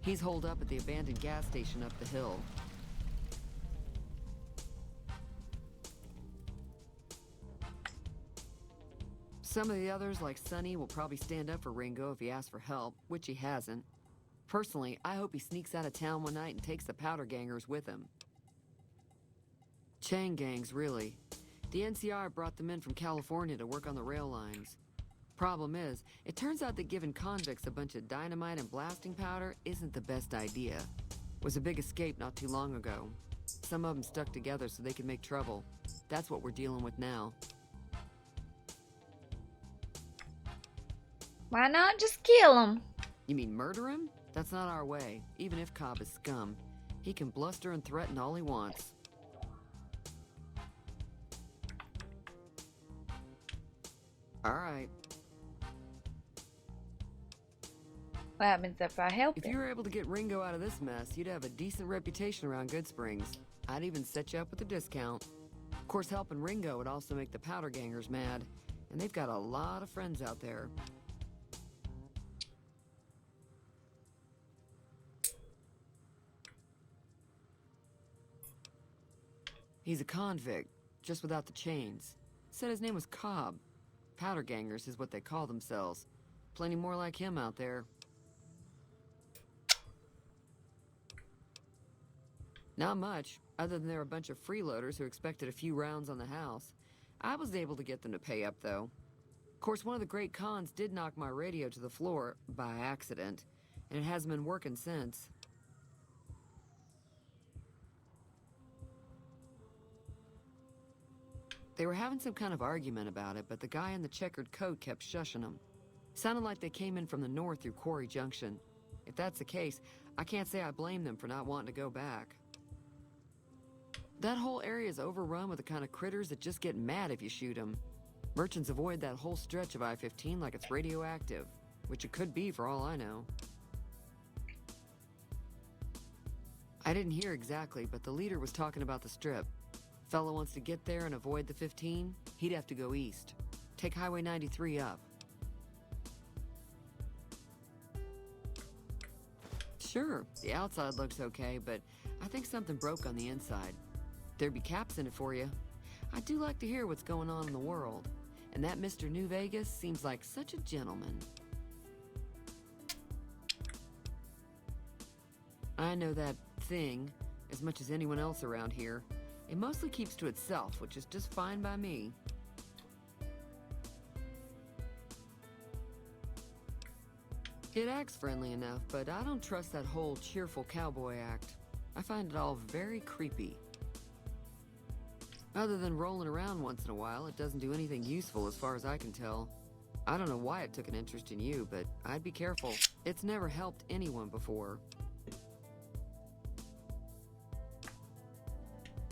He's holed up at the abandoned gas station up the hill. Some of the others, like Sonny, will probably stand up for Ringo if he asks for help, which he hasn't. Personally, I hope he sneaks out of town one night and takes the powder gangers with him. Chain gangs, really. The NCR brought them in from California to work on the rail lines. Problem is, it turns out that giving convicts a bunch of dynamite and blasting powder isn't the best idea. Was a big escape not too long ago. Some of them stuck together so they could make trouble. That's what we're dealing with now. Why not just kill him? You mean murder him? That's not our way, even if Cobb is scum. He can bluster and threaten all he wants. Alright. What happens if I help If him? you were able to get Ringo out of this mess, you'd have a decent reputation around Good Springs. I'd even set you up with a discount. Of course, helping Ringo would also make the powder gangers mad, and they've got a lot of friends out there. He's a convict, just without the chains. Said his name was Cobb. Powder gangers is what they call themselves. Plenty more like him out there. Not much, other than they're a bunch of freeloaders who expected a few rounds on the house. I was able to get them to pay up, though. Of course, one of the great cons did knock my radio to the floor, by accident, and it hasn't been working since. They were having some kind of argument about it, but the guy in the checkered coat kept shushing them. Sounded like they came in from the north through Quarry Junction. If that's the case, I can't say I blame them for not wanting to go back. That whole area is overrun with the kind of critters that just get mad if you shoot them. Merchants avoid that whole stretch of I-15 like it's radioactive, which it could be for all I know. I didn't hear exactly, but the leader was talking about the strip. Fellow wants to get there and avoid the 15, he'd have to go east. Take Highway 93 up. Sure, the outside looks okay, but I think something broke on the inside. There'd be caps in it for you. I do like to hear what's going on in the world, and that Mr. New Vegas seems like such a gentleman. I know that thing as much as anyone else around here. It mostly keeps to itself, which is just fine by me. It acts friendly enough, but I don't trust that whole cheerful cowboy act. I find it all very creepy. Other than rolling around once in a while, it doesn't do anything useful as far as I can tell. I don't know why it took an interest in you, but I'd be careful. It's never helped anyone before.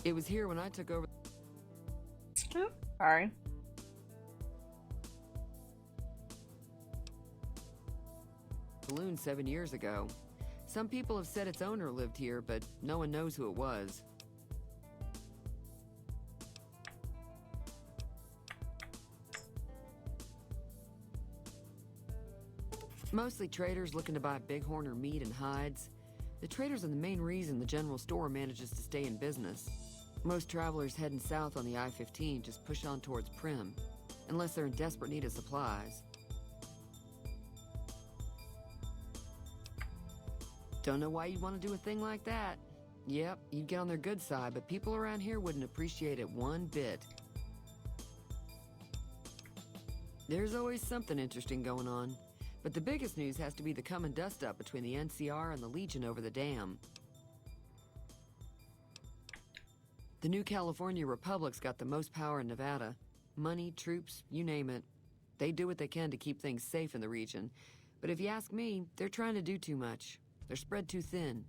It was here when I took over. Sorry. saloon 7 years ago. Some people have said its owner lived here, but no one knows who it was. Mostly traders looking to buy bighorn or meat and hides. The traders are the main reason the general store manages to stay in business. Most travelers heading south on the I-15 just push on towards Primm, unless they're in desperate need of supplies. Don't know why you'd want to do a thing like that. Yep, you'd get on their good side, but people around here wouldn't appreciate it one bit. There's always something interesting going on. But the biggest news has to be the coming dust-up between the NCR and the Legion over the dam. The new California Republic's got the most power in Nevada. Money, troops, you name it. They do what they can to keep things safe in the region. But if you ask me, they're trying to do too much. They're spread too thin.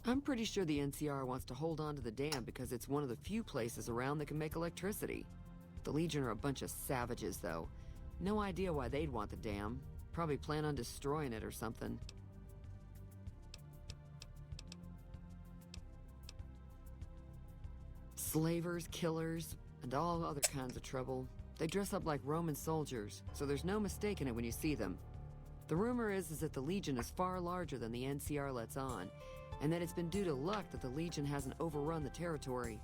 I'm pretty sure the NCR wants to hold on to the dam because it's one of the few places around that can make electricity. The Legion are a bunch of savages, though. No idea why they'd want the dam. Probably plan on destroying it or something. Slavers, killers, and all other kinds of trouble. They dress up like Roman soldiers, so there's no mistaking it when you see them. The rumor is that the Legion is far larger than the NCR lets on, and that it's been due to luck that the Legion hasn't overrun the territory.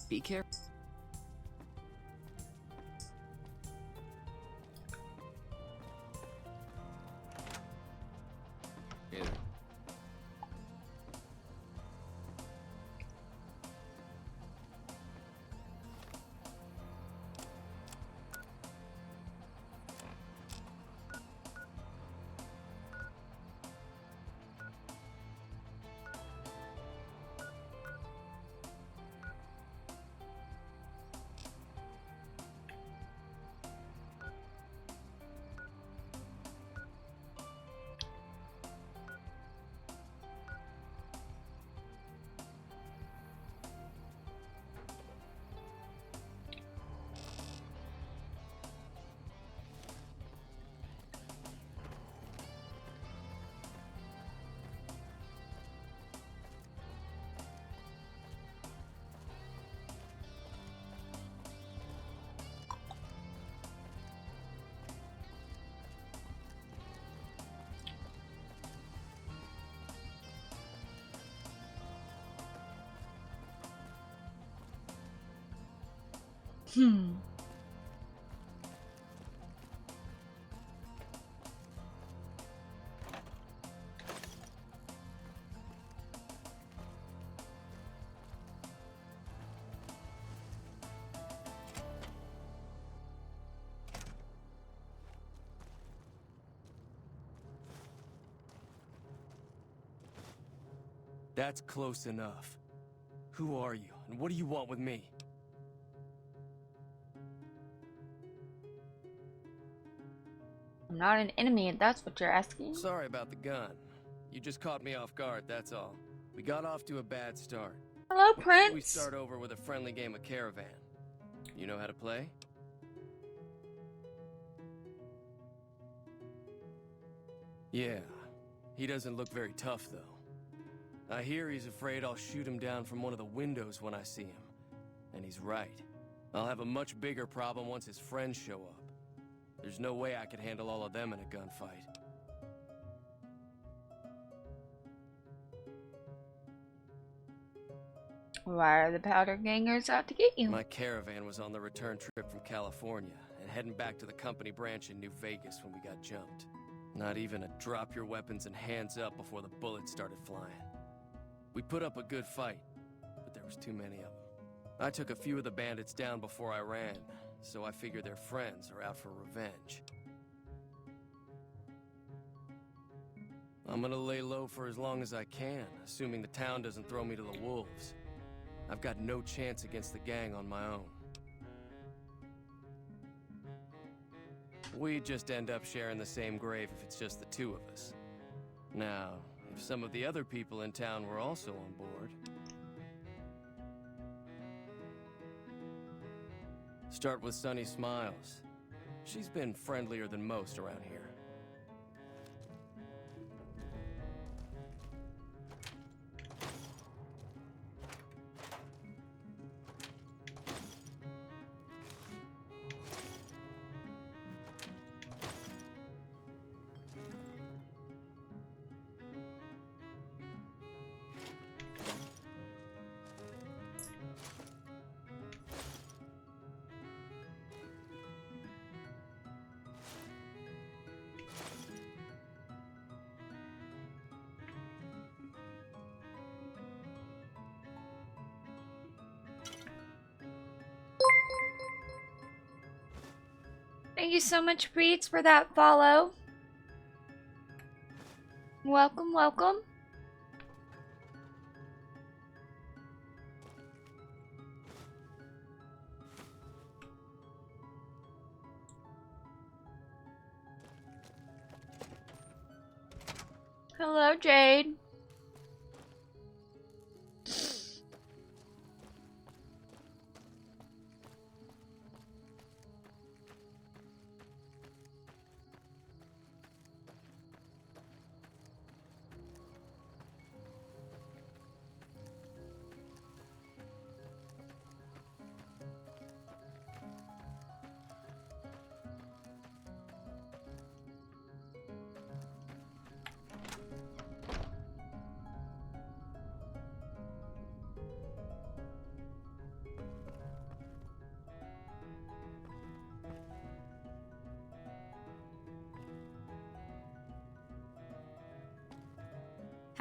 Be careful. Yeah. That's close enough. Who are you, and what do you want with me? I'm not an enemy, if that's what you're asking. Sorry about the gun. You just caught me off guard, that's all. We got off to a bad start. Hello, Prince. We start over with a friendly game of Caravan. You know how to play? Yeah. He doesn't look very tough, though. I hear he's afraid I'll shoot him down from one of the windows when I see him. And he's right. I'll have a much bigger problem once his friends show up. There's no way I could handle all of them in a gunfight. Why are the powder gangers out to get you? My caravan was on the return trip from California and heading back to the company branch in New Vegas when we got jumped. Not even a drop your weapons and hands up before the bullets started flying. We put up a good fight, but there was too many of them. I took a few of the bandits down before I ran, so I figure their friends are out for revenge. I'm gonna lay low for as long as I can, assuming the town doesn't throw me to the wolves. I've got no chance against the gang on my own. We just end up sharing the same grave if it's just the two of us. Now, If some of the other people in town were also on board. Start with Sunny Smiles. She's been friendlier than most around here. Thank you so much, Preets, for that follow. Welcome, welcome. Hello, Jade.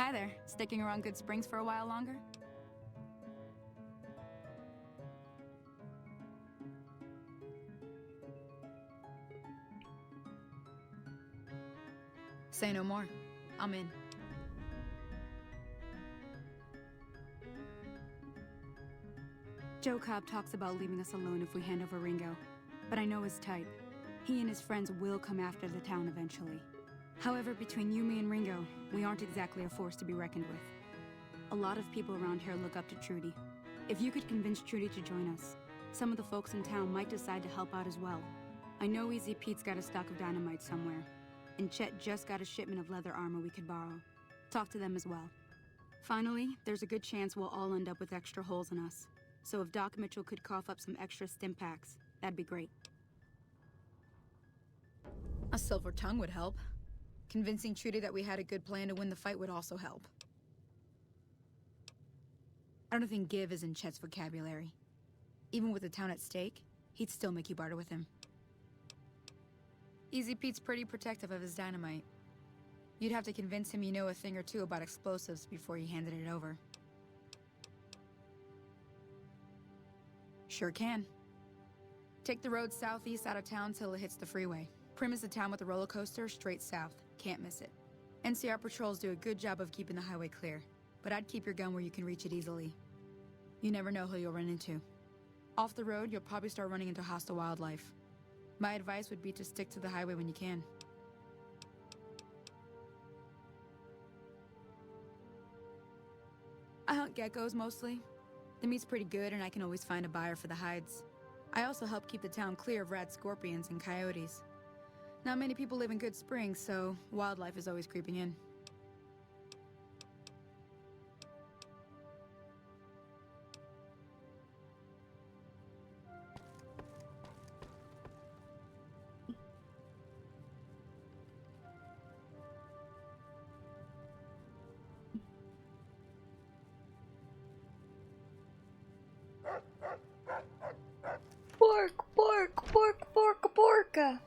Hi there. Sticking around Good Springs for a while longer? Say no more. I'm in. Joe Cobb talks about leaving us alone if we hand over Ringo, but I know his type. He and his friends will come after the town eventually. However, between you, me, and Ringo, we aren't exactly a force to be reckoned with. A lot of people around here look up to Trudy. If you could convince Trudy to join us, some of the folks in town might decide to help out as well. I know Easy Pete's got a stock of dynamite somewhere, and Chet just got a shipment of leather armor we could borrow. Talk to them as well. Finally, there's a good chance we'll all end up with extra holes in us. So if Doc Mitchell could cough up some extra stim packs, that'd be great. A silver tongue would help. Convincing Trudy that we had a good plan to win the fight would also help. I don't think give is in Chet's vocabulary. Even with the town at stake, he'd still make you barter with him. Easy Pete's pretty protective of his dynamite. You'd have to convince him you know a thing or two about explosives before you handed it over. Sure can. Take the road southeast out of town till it hits the freeway. Prim is the town with the roller coaster straight south. Can't miss it. NCR patrols do a good job of keeping the highway clear, but I'd keep your gun where you can reach it easily. You never know who you'll run into. Off the road, you'll probably start running into hostile wildlife. My advice would be to stick to the highway when you can. I hunt geckos mostly. The meat's pretty good and I can always find a buyer for the hides. I also help keep the town clear of rat scorpions and coyotes. Not many people live in Good Springs, so wildlife is always creeping in. Bork, bork, bork, bork, borka.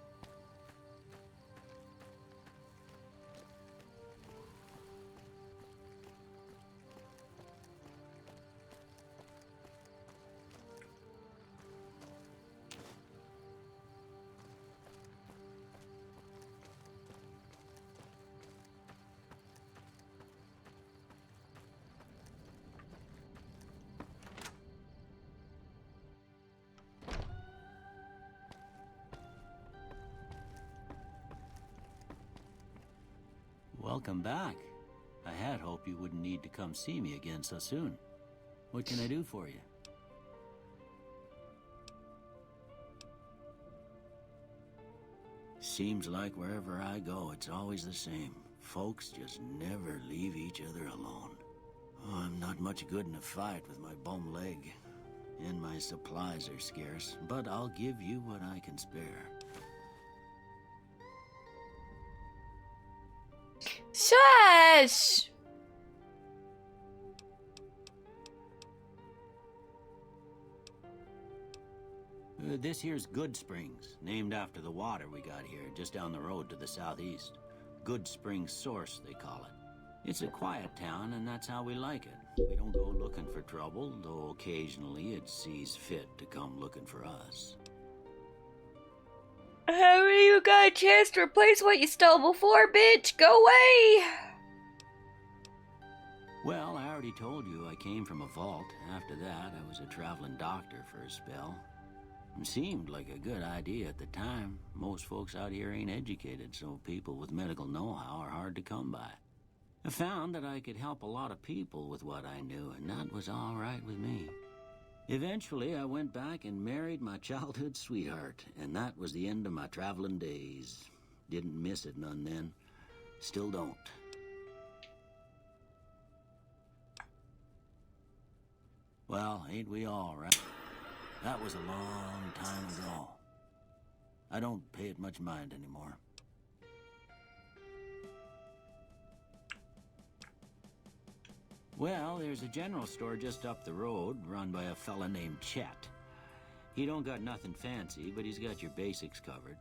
Welcome back. I had hoped you wouldn't need to come see me again so soon. What can I do for you? Seems like wherever I go, it's always the same. Folks just never leave each other alone. Oh, I'm not much good in a fight with my bum leg. And my supplies are scarce, but I'll give you what I can spare. Shush! This here's Good Springs, named after the water we got here, just down the road to the southeast. Good Springs Source, they call it. It's a quiet town, and that's how we like it. We don't go looking for trouble, though occasionally it sees fit to come looking for us. Haven't you got a chance to replace what you stole before, bitch? Go away! Well, I already told you I came from a vault. After that, I was a traveling doctor for a spell. It seemed like a good idea at the time. Most folks out here ain't educated, so people with medical know-how are hard to come by. I found that I could help a lot of people with what I knew, and that was all right with me. Eventually, I went back and married my childhood sweetheart, and that was the end of my traveling days. Didn't miss it none then. Still don't. Well, ain't we all, right? That was a long time ago. I don't pay it much mind anymore. Well, there's a general store just up the road, run by a fella named Chet. He don't got nothing fancy, but he's got your basics covered.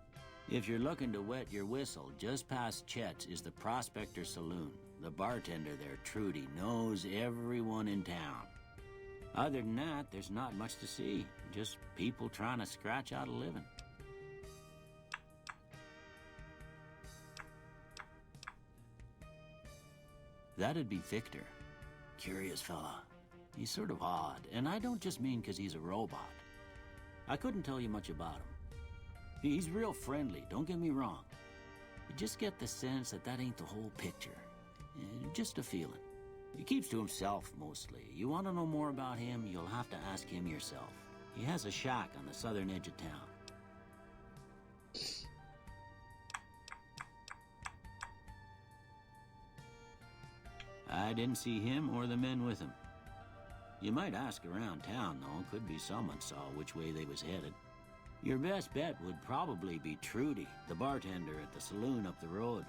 If you're looking to wet your whistle, just past Chet's is the Prospector Saloon. The bartender there, Trudy, knows everyone in town. Other than that, there's not much to see. Just people trying to scratch out a living. That'd be Victor. Curious fella. He's sort of odd, and I don't just mean 'cause he's a robot. I couldn't tell you much about him. He's real friendly, don't get me wrong. You just get the sense that that ain't the whole picture. Just a feeling. He keeps to himself, mostly. You want to know more about him, you'll have to ask him yourself. He has a shack on the southern edge of town. I didn't see him or the men with him. You might ask around town, though. Could be someone saw which way they was headed. Your best bet would probably be Trudy, the bartender at the saloon up the road.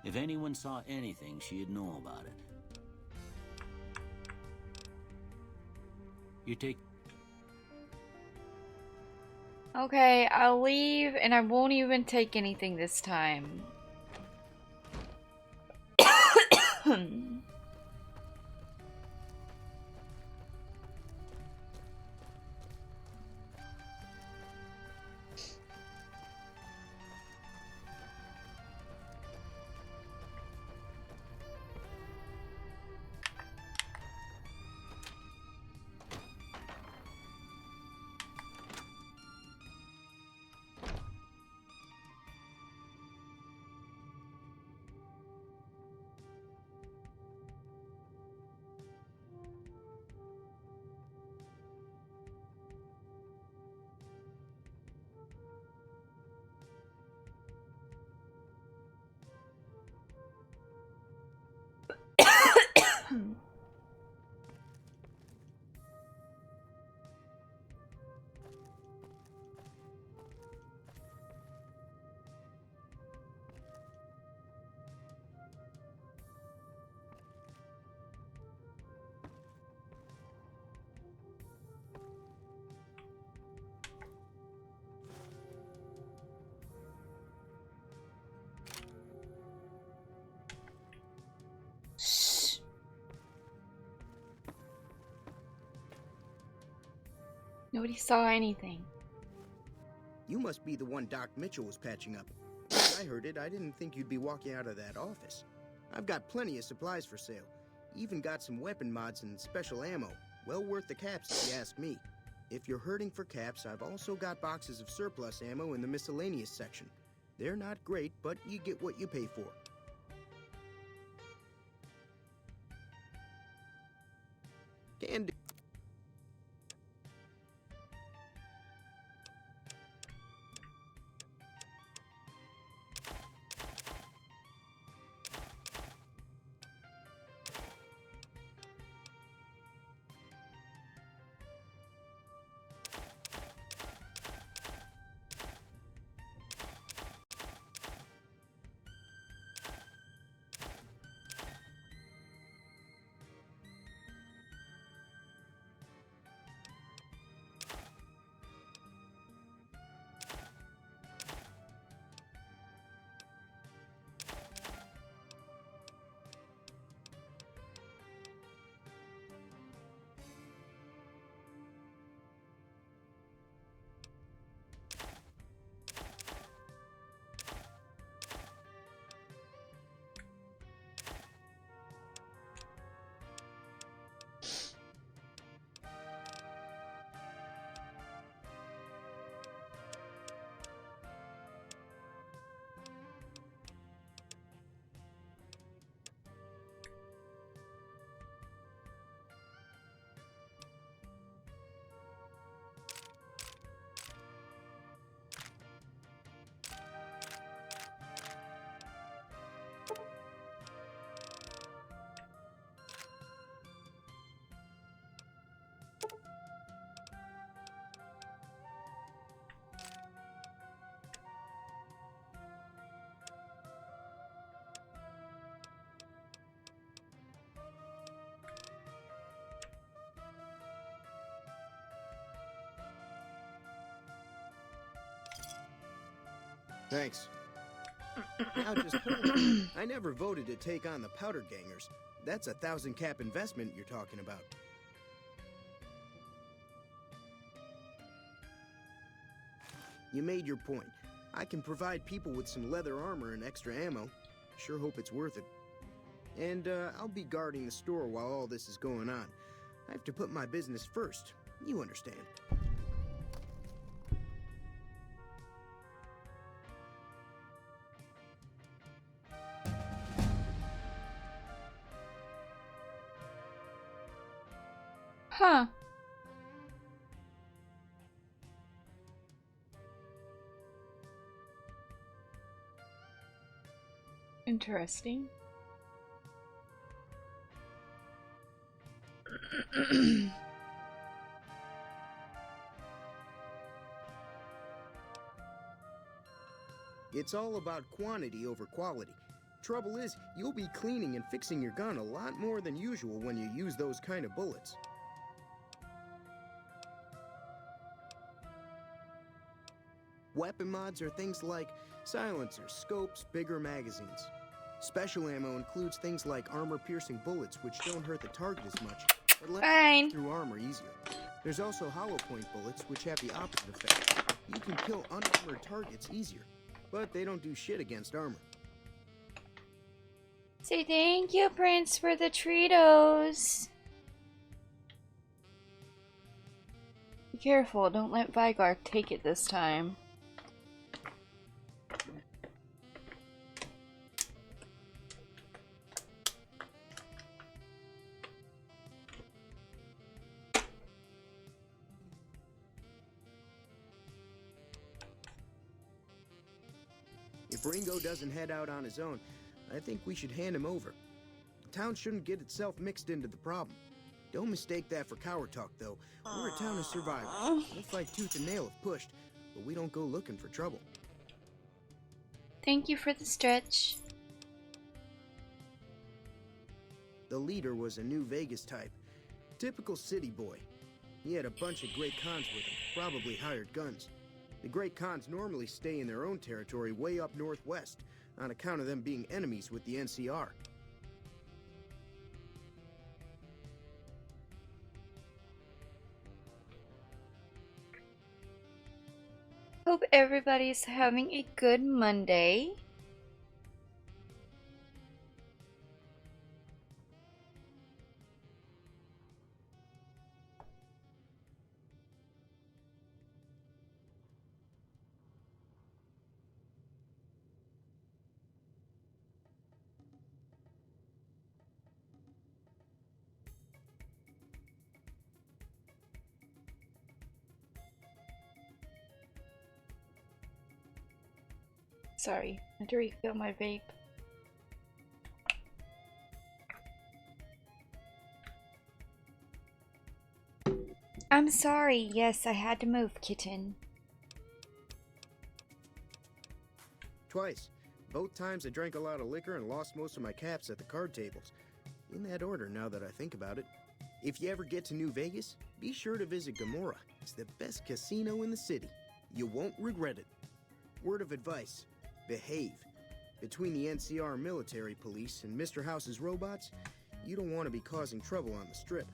If anyone saw anything, she'd know about it. You take... Okay, I'll leave and I won't even take anything this time. Nobody saw anything. You must be the one Doc Mitchell was patching up. I heard it, I didn't think you'd be walking out of that office. I've got plenty of supplies for sale. Even got some weapon mods and special ammo. Well worth the caps if you ask me. If you're hurting for caps, I've also got boxes of surplus ammo in the miscellaneous section. They're not great, but you get what you pay for. Can do. Thanks. Now just hold on. I never voted to take on the Powder Gangers. That's a 1,000 cap investment you're talking about. You made your point. I can provide people with some leather armor and extra ammo. Sure hope it's worth it. And I'll be guarding the store while all this is going on. I have to put my business first. You understand. Huh. Interesting. It's all about quantity over quality. Trouble is, you'll be cleaning and fixing your gun a lot more than usual when you use those kind of bullets. Weapon mods are things like silencers, scopes, bigger magazines. Special ammo includes things like armor-piercing bullets, which don't hurt the target as much, but let Fine. through armor easier. There's also hollow point bullets, which have the opposite effect. You can kill unarmored targets easier, but they don't do shit against armor. Say thank you, Prince, for the Treatos. Be careful, don't let Vygar take it this time. If Ringo doesn't head out on his own, I think we should hand him over. The town shouldn't get itself mixed into the problem. Don't mistake that for coward talk, though. We're a town of survivors. We'll fight tooth and nail if pushed, but we don't go looking for trouble. Thank you for the stretch. The leader was a New Vegas type. Typical city boy. He had a bunch of Great Khans with him, probably hired guns. The Great Khans normally stay in their own territory way up northwest, on account of them being enemies with the NCR. Hope everybody's having a good Monday. Sorry, I had to refill my vape. I'm sorry. Yes, I had to move, kitten. Twice. Both times I drank a lot of liquor and lost most of my caps at the card tables. In that order, now that I think about it. If you ever get to New Vegas, be sure to visit Gamora. It's the best casino in the city. You won't regret it. Word of advice, behave. Between the NCR military police and Mr. House's robots, you don't want to be causing trouble on the Strip.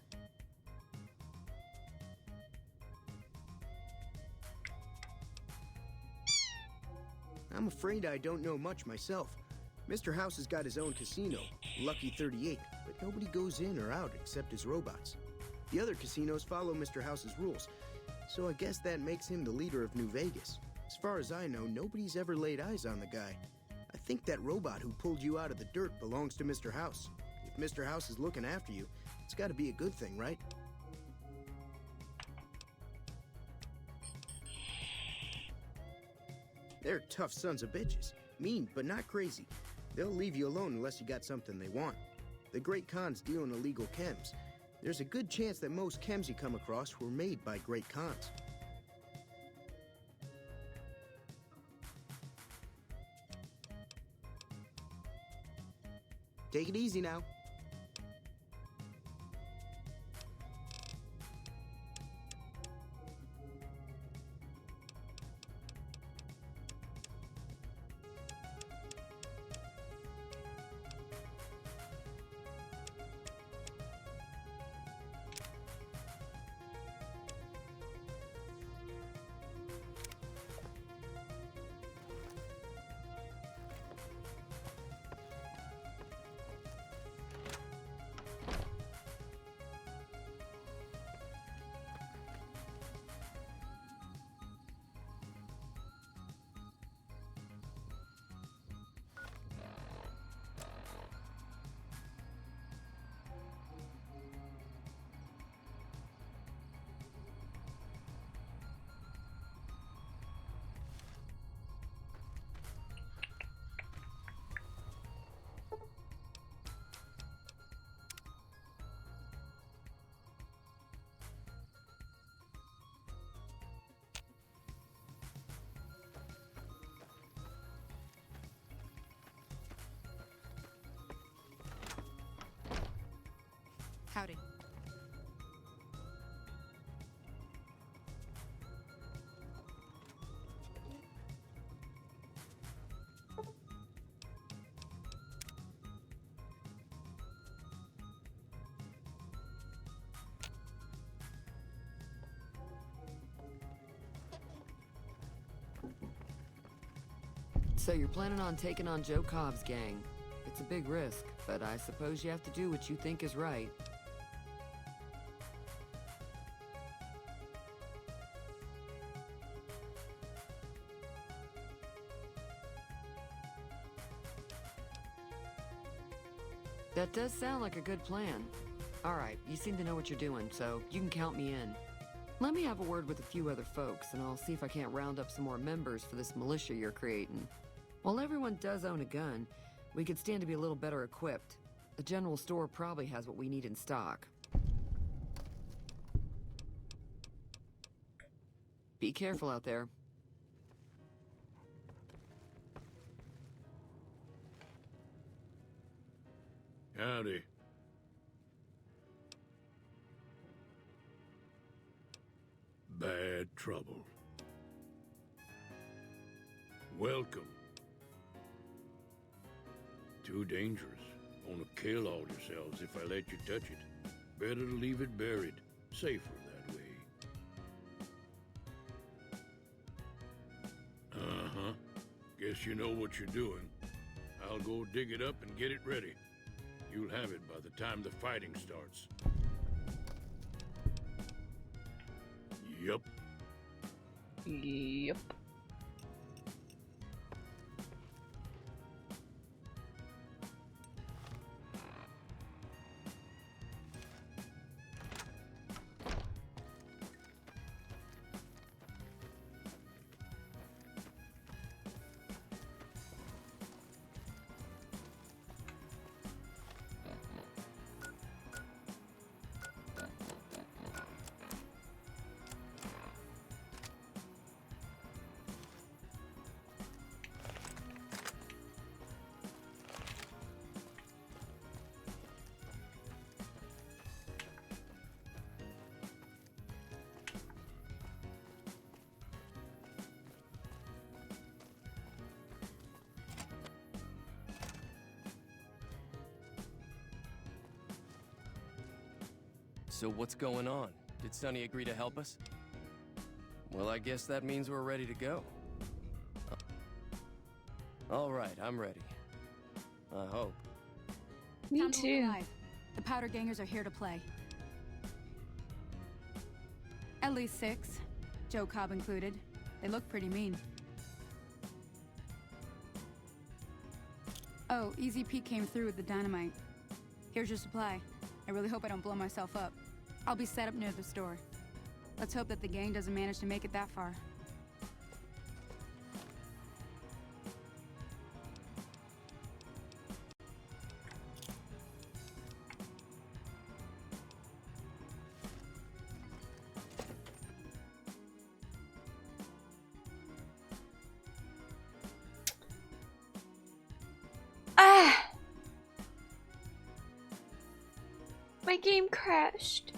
I'm afraid I don't know much myself. Mr. House has got his own casino, Lucky 38, but nobody goes in or out except his robots. The other casinos follow Mr. House's rules, so I guess that makes him the leader of New Vegas. As far as I know, nobody's ever laid eyes on the guy. I think that robot who pulled you out of the dirt belongs to Mr. House. If Mr. House is looking after you, it's got to be a good thing, right? They're tough sons of bitches. Mean, but not crazy. They'll leave you alone unless you got something they want. The Great Khans deal in illegal chems. There's a good chance that most chems you come across were made by Great Khans. Take it easy now. Howdy. So you're planning on taking on Joe Cobb's gang. It's a big risk, but I suppose you have to do what you think is right. That does sound like a good plan. Alright, you seem to know what you're doing, so you can count me in. Let me have a word with a few other folks, and I'll see if I can't round up some more members for this militia you're creating. While everyone does own a gun, we could stand to be a little better equipped. The general store probably has what we need in stock. Be careful out there. Howdy. Bad trouble. Welcome. Too dangerous. Gonna kill all yourselves if I let you touch it. Better to leave it buried. Safer that way. Uh-huh. Guess you know what you're doing. I'll go dig it up and get it ready. You'll have it by the time the fighting starts. Yup. Yep. So what's going on? Did Sonny agree to help us? Well, I guess that means we're ready to go. All right, I'm ready. I hope. Me Time to look too. alive. The Powder Gangers are here to play. At least 6, Joe Cobb included. They look pretty mean. Oh, Easy Pete came through with the dynamite. Here's your supply. I really hope I don't blow myself up. I'll be set up near the store. Let's hope that the gang doesn't manage to make it that far. Ah! My game crashed.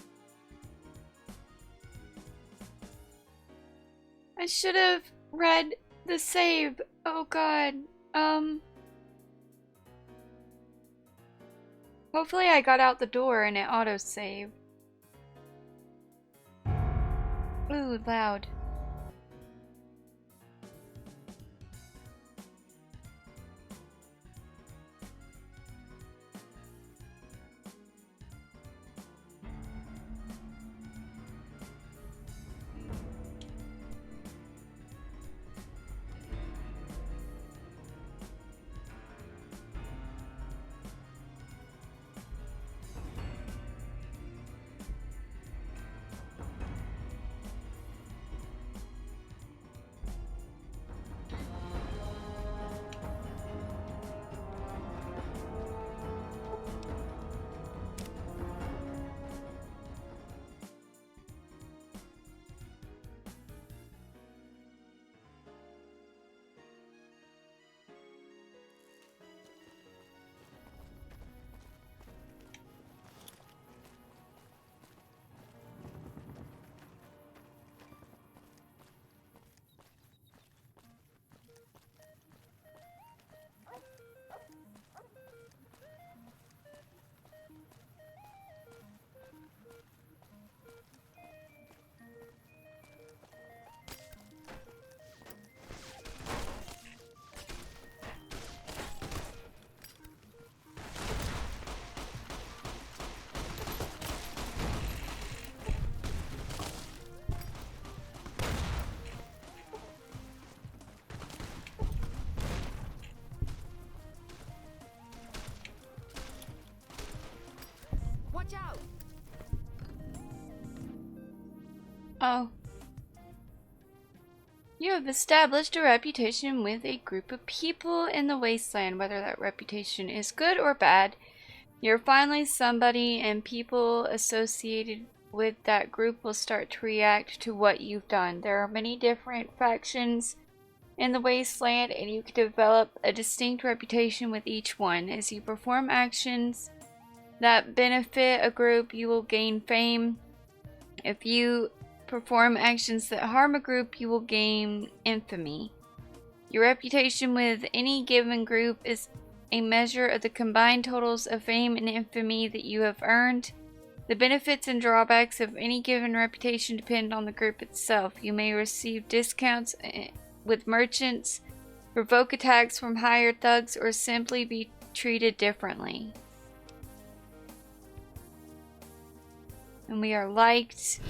I should have read the save. Oh god. Hopefully I got out the door and it auto-saved. Ooh, loud. Watch out! Oh. You have established a reputation with a group of people in the wasteland. Whether that reputation is good or bad, you're finally somebody, and people associated with that group will start to react to what you've done. There are many different factions in the wasteland, and you can develop a distinct reputation with each one. As you perform actions that benefit a group, you will gain fame. If you perform actions that harm a group, you will gain infamy. Your reputation with any given group is a measure of the combined totals of fame and infamy that you have earned. The benefits and drawbacks of any given reputation depend on the group itself. You may receive discounts with merchants, provoke attacks from hired thugs, or simply be treated differently. And we are liked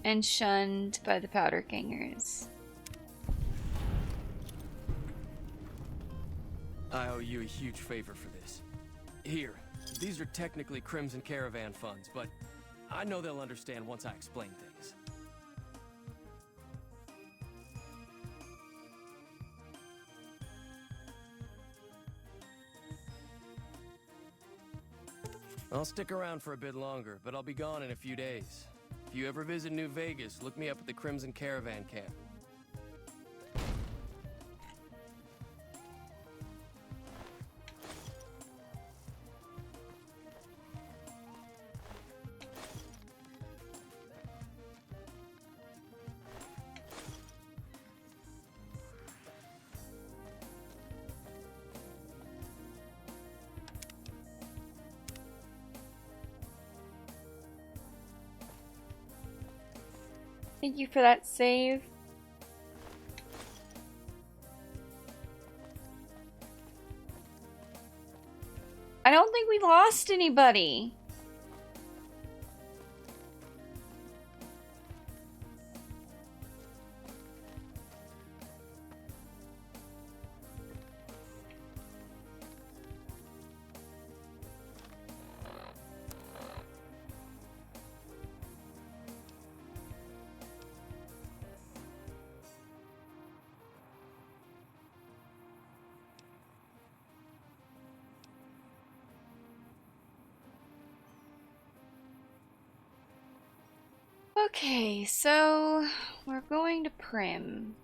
and shunned by the Powder Gangers. I owe you a huge favor for this. Here, these are technically Crimson Caravan funds, but I know they'll understand once I explain things. I'll stick around for a bit longer, but I'll be gone in a few days. If you ever visit New Vegas, look me up at the Crimson Caravan camp. Thank you for that save. I don't think we lost anybody. Okay, so we're going to Prim.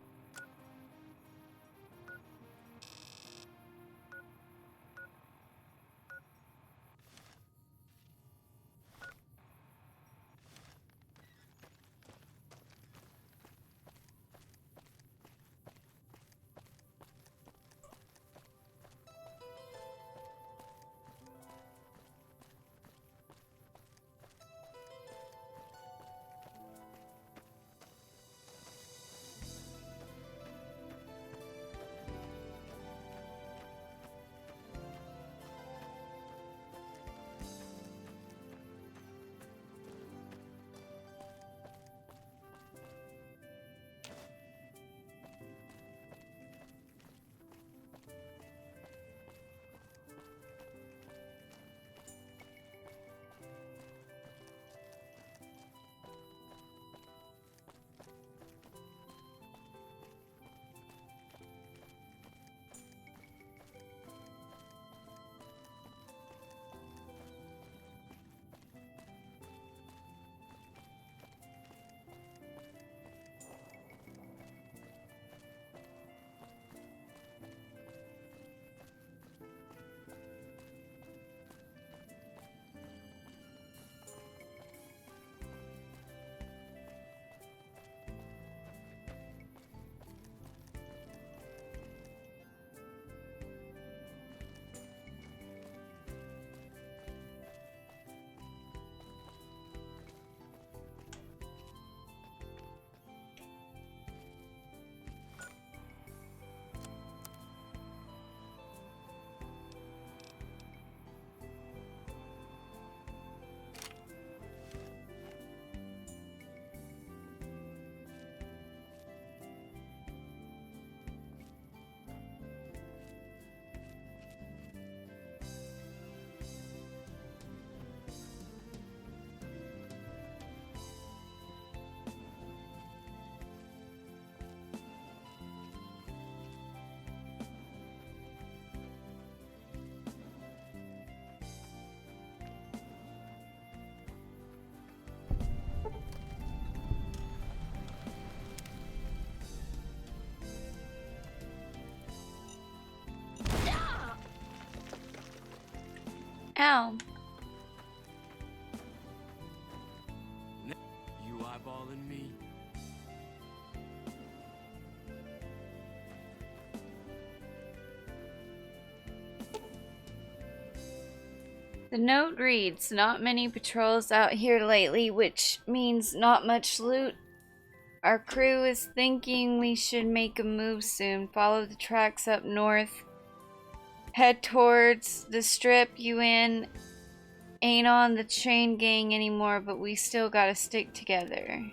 Ow. You eyeballing me? The note reads, not many patrols out here lately, which means not much loot. Our crew is thinking we should make a move soon. Follow the tracks up north. Head towards the strip. UN ain't on the chain gang anymore, but we still gotta stick together.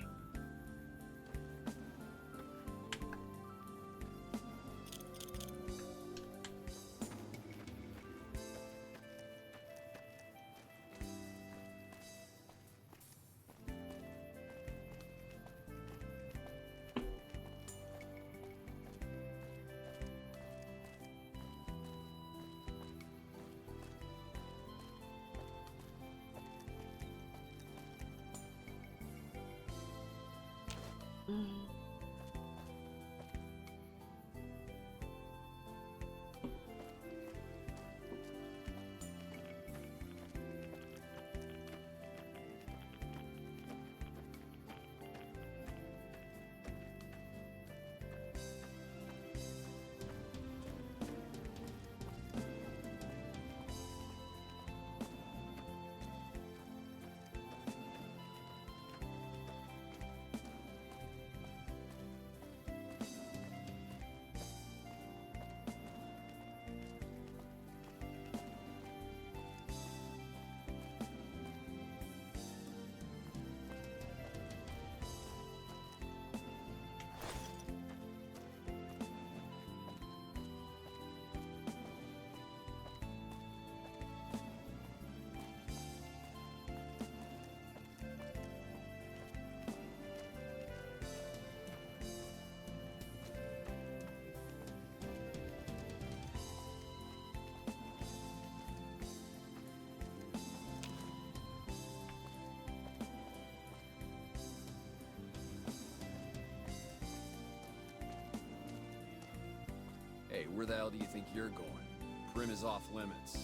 Hey, where the hell do you think you're going? Prim is off limits.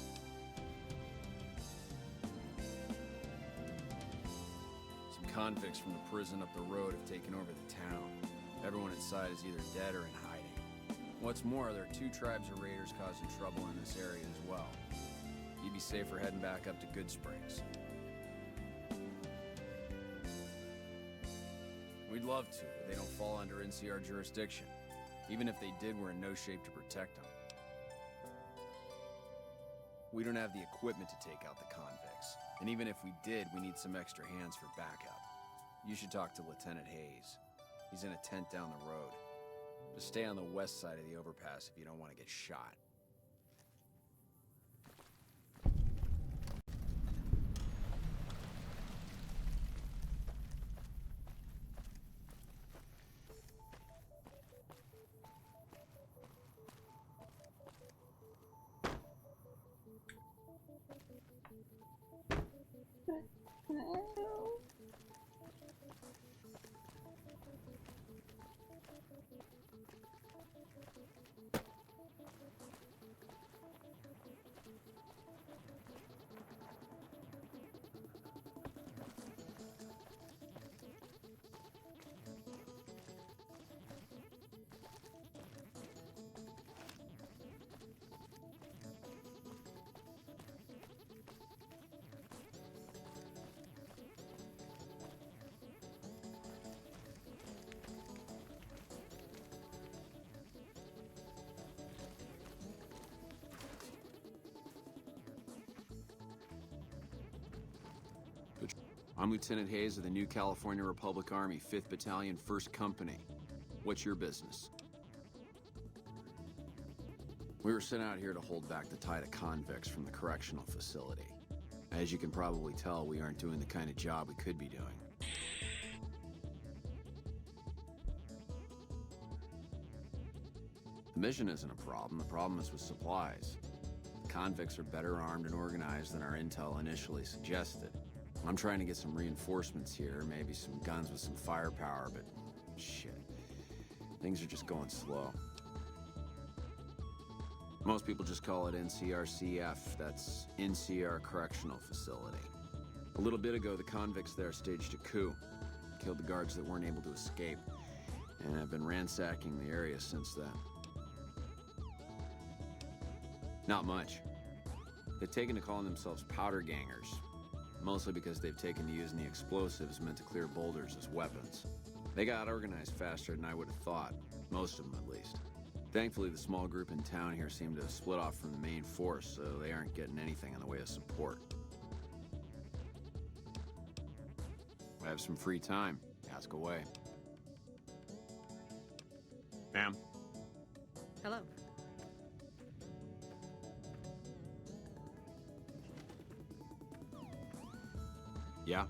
Some convicts from the prison up the road have taken over the town. Everyone inside is either dead or in hiding. What's more, there are 2 tribes of raiders causing trouble in this area as well. You'd be safer heading back up to Goodsprings. We'd love to, but they don't fall under NCR jurisdiction. Even if they did, we're in no shape to protect them. We don't have the equipment to take out the convicts. And even if we did, we need some extra hands for backup. You should talk to Lieutenant Hayes. He's in a tent down the road. Just stay on the west side of the overpass if you don't want to get shot. I'm Lieutenant Hayes of the New California Republic Army, 5th Battalion, 1st Company. What's your business? We were sent out here to hold back the tide of convicts from the correctional facility. As you can probably tell, we aren't doing the kind of job we could be doing. The mission isn't a problem. The problem is with supplies. The convicts are better armed and organized than our intel initially suggested. I'm trying to get some reinforcements here, maybe some guns with some firepower, but shit. Things are just going slow. Most people just call it NCRCF, that's NCR Correctional Facility. A little bit ago, the convicts there staged a coup. Killed the guards that weren't able to escape, and I've been ransacking the area since then. Not much. They've taken to calling themselves powder gangers. Mostly because they've taken to using the explosives meant to clear boulders as weapons. They got organized faster than I would have thought, most of them at least. Thankfully, the small group in town here seem to have split off from the main force, so they aren't getting anything in the way of support. I have some free time. Ask away. Ma'am? Hello. Yeah?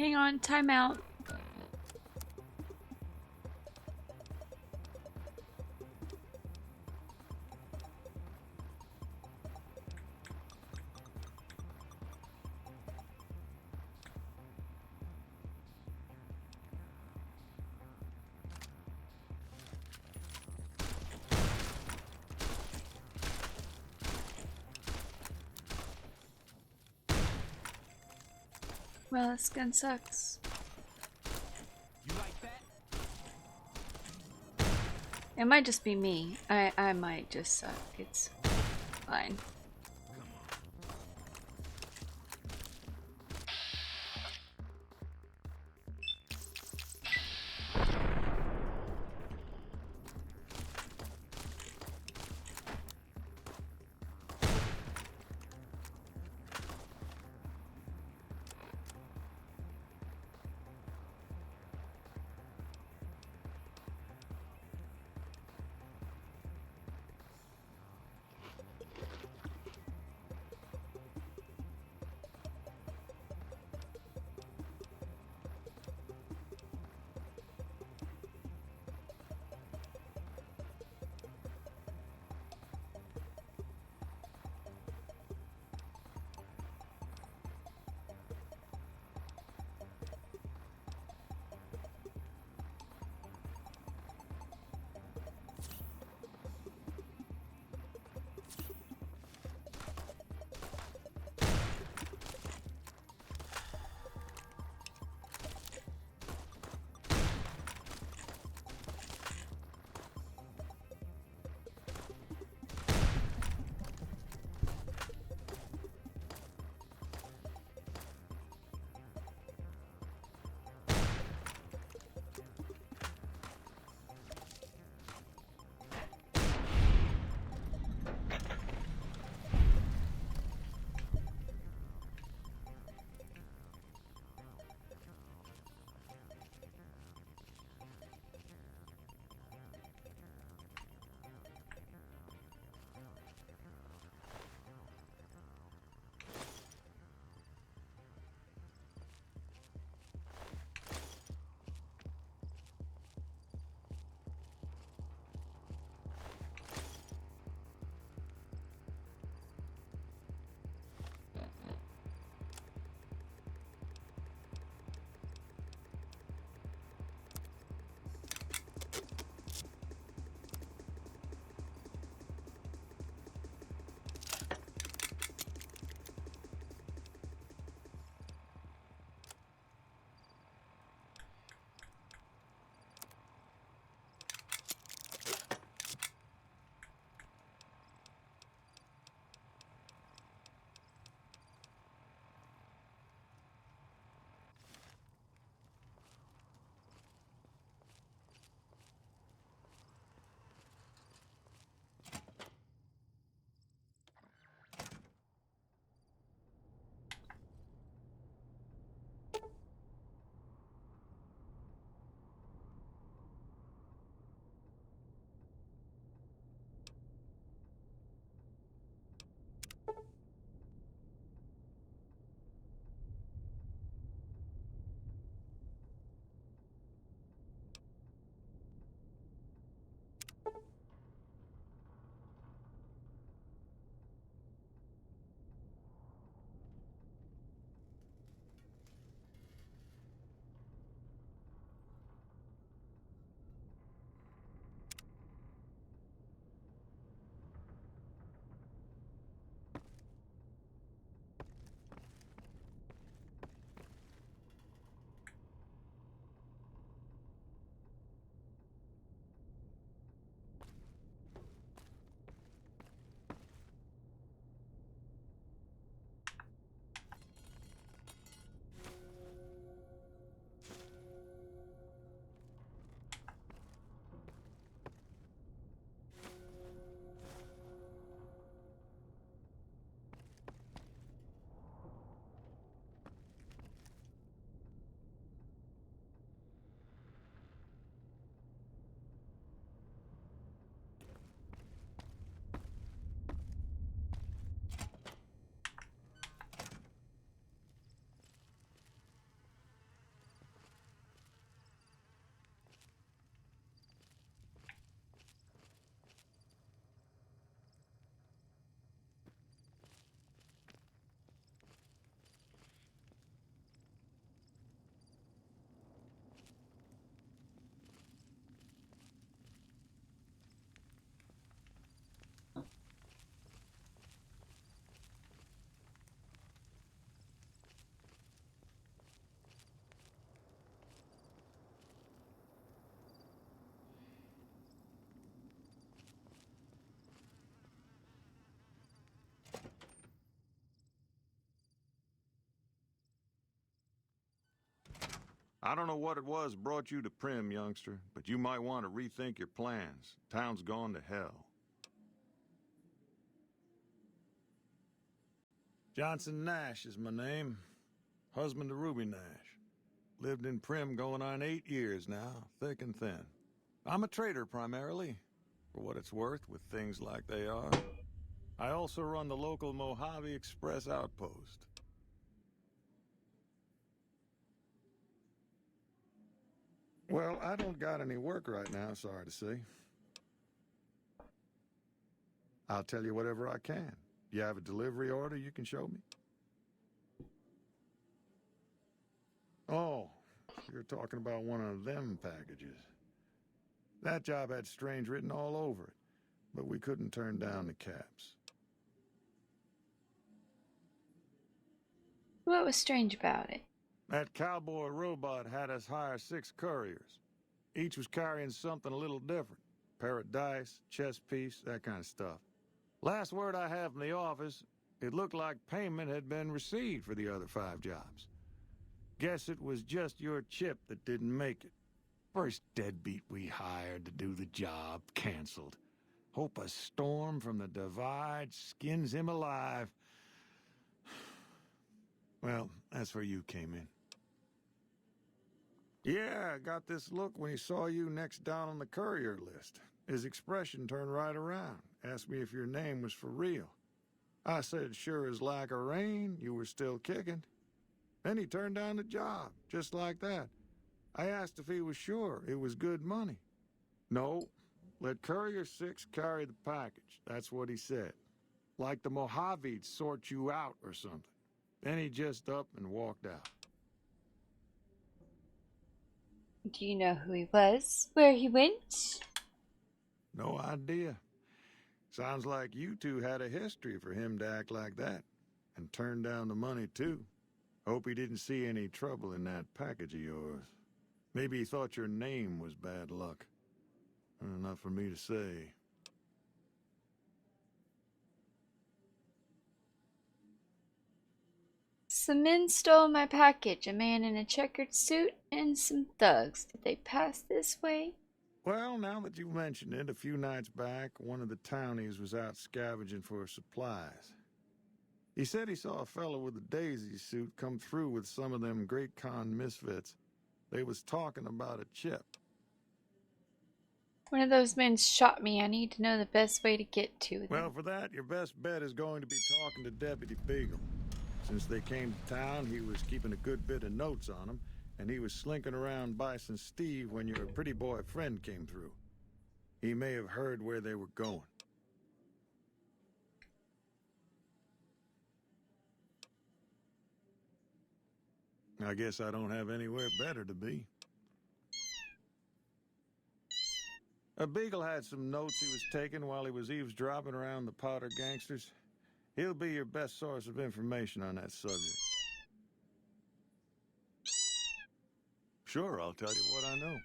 Hang on, time out. Well, this gun sucks. You like that? It might just be me. I might just suck. It's fine. I don't know what it was brought you to Primm, youngster, but you might want to rethink your plans. Town's gone to hell. Johnson Nash is my name. Husband to Ruby Nash. Lived in Primm going on 8 years now, thick and thin. I'm a trader primarily, for what it's worth with things like they are. I also run the local Mojave Express outpost. Well, I don't got any work right now, sorry to say. I'll tell you whatever I can. You have a delivery order you can show me? Oh, you're talking about one of them packages. That job had Strange written all over it, but we couldn't turn down the caps. What was strange about it? That cowboy robot had us hire 6 couriers. Each was carrying something a little different. Pair of dice, chess piece, that kind of stuff. Last word I have from the office, it looked like payment had been received for the other 5 jobs. Guess it was just your chip that didn't make it. First deadbeat we hired to do the job canceled. Hope a storm from the divide skins him alive. Well, that's where you came in. Yeah, I got this look when he saw you next down on the courier list. His expression turned right around, asked me if your name was for real. I said, sure as like a rain, you were still kicking. Then he turned down the job, just like that. I asked if he was sure it was good money. No, let Courier 6 carry the package. That's what he said. Like the Mojave'd sort you out or something. Then he just up and walked out. Do you know who he was? Where he went? No idea. Sounds like you two had a history for him to act like that. And turn down the money, too. Hope he didn't see any trouble in that package of yours. Maybe he thought your name was bad luck. Not for me to say. Some men stole my package. A man in a checkered suit and some thugs. Did they pass this way? Well, now that you mention it, a few nights back, one of the townies was out scavenging for supplies. He said he saw a fellow with a daisy suit come through with some of them Great Con misfits. They was talking about a chip. One of those men shot me. I need to know the best way to get to them. Well, for that, your best bet is going to be talking to Deputy Beagle. Since they came to town, he was keeping a good bit of notes on them, and he was slinking around Bison Steve when your pretty boy friend came through. He may have heard where they were going. I guess I don't have anywhere better to be. Beagle had some notes he was taking while he was eavesdropping around the Powder gangsters. He'll be your best source of information on that subject. Sure, I'll tell you what I know.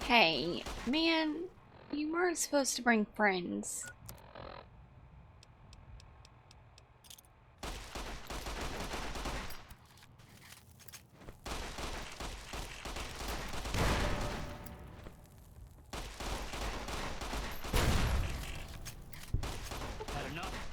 Hey, man, you weren't supposed to bring friends. Had enough?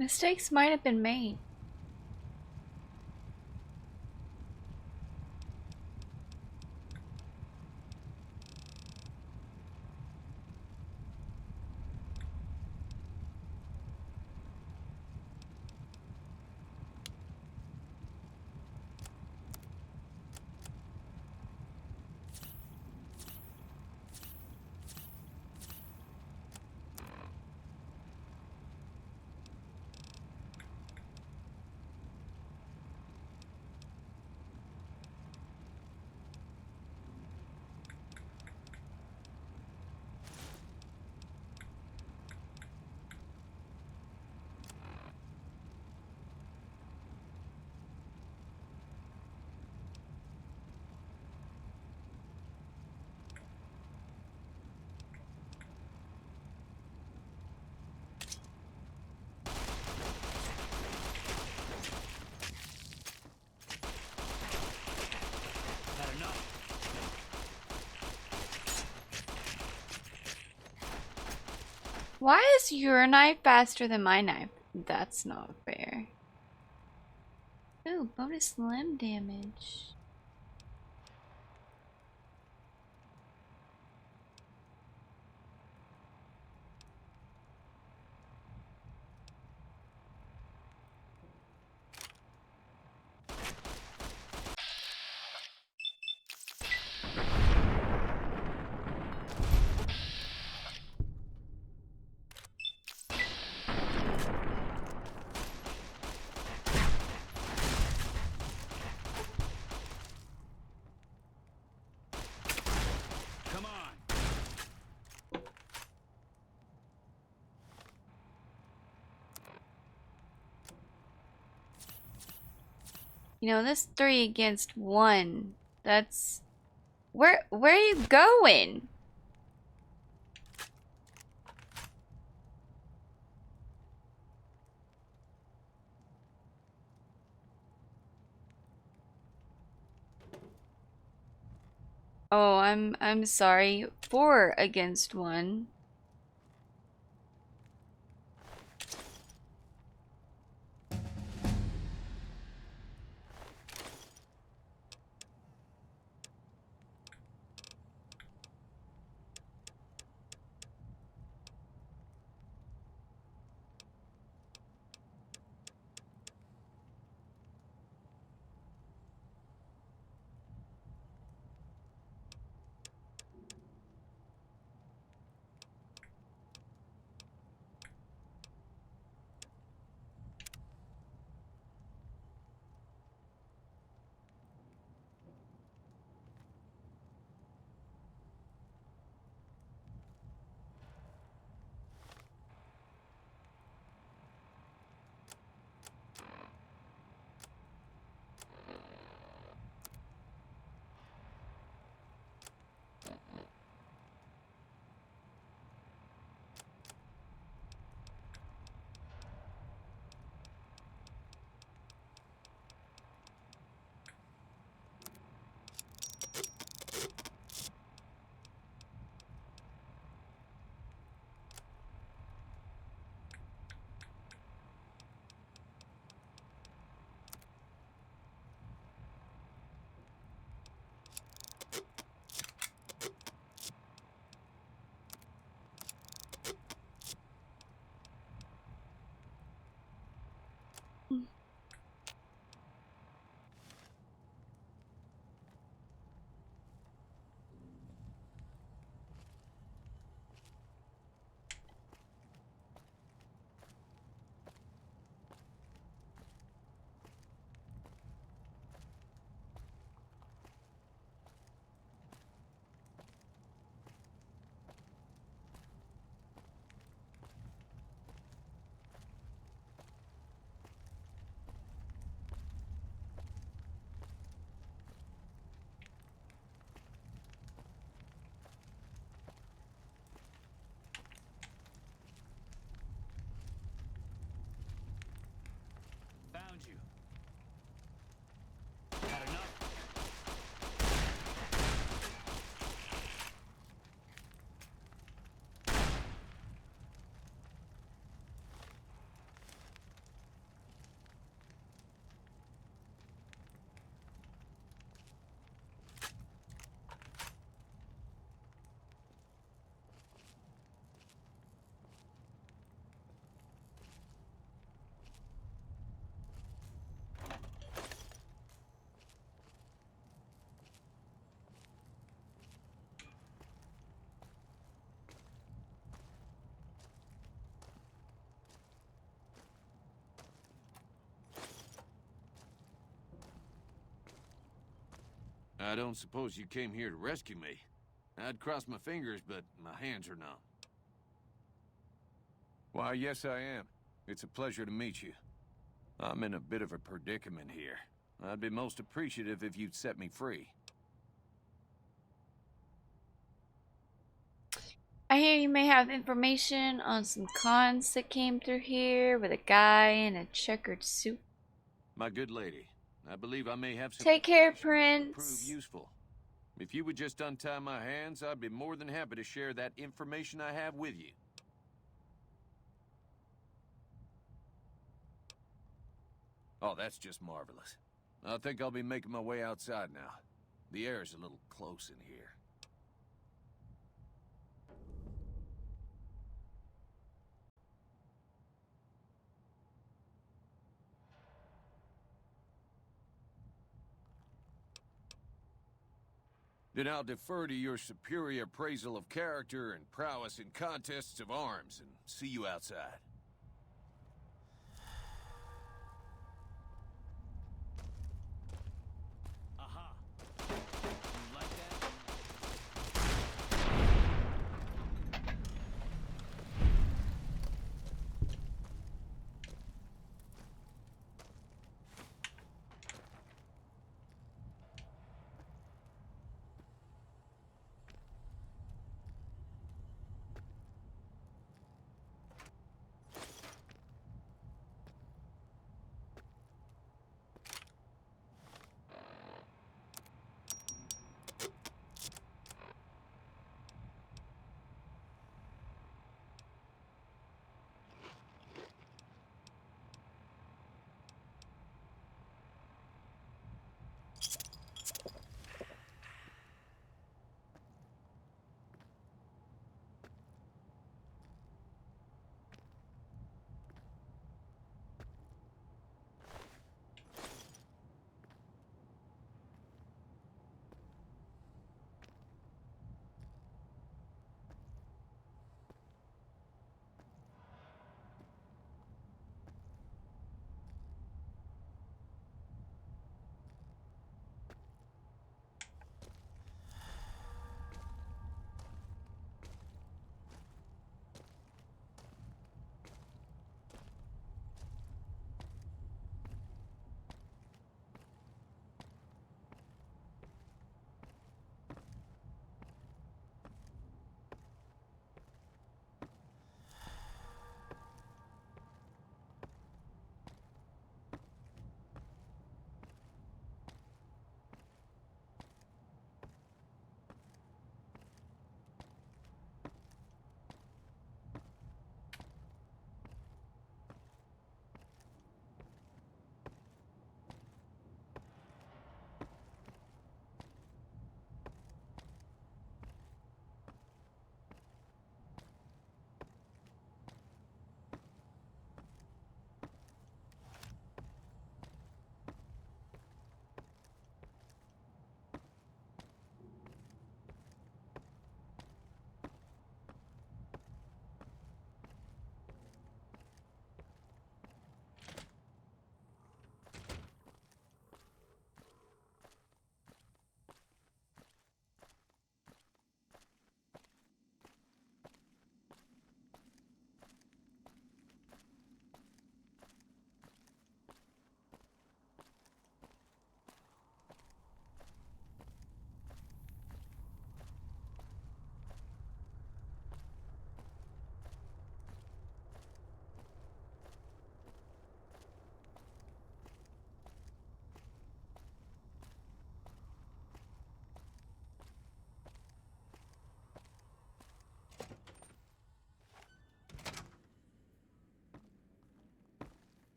Mistakes might have been made. Why is your knife faster than my knife? That's not fair. Ooh, bonus limb damage. You know, this 3 against 1. That's... Where are you going? Oh, I'm sorry. 4 against 1. I don't suppose you came here to rescue me. I'd cross my fingers, but my hands are numb. Why, yes I am. It's a pleasure to meet you. I'm in a bit of a predicament here. I'd be most appreciative if you'd set me free. I hear you may have information on some cons that came through here with a guy in a checkered suit. My good lady, I believe I may have some Take care, information that Prince. prove useful. If you would just untie my hands, I'd be more than happy to share that information I have with you. Oh, that's just marvelous. I think I'll be making my way outside now. The air's a little close in here. Then I'll defer to your superior appraisal of character and prowess in contests of arms, and see you outside. Aha! You like that?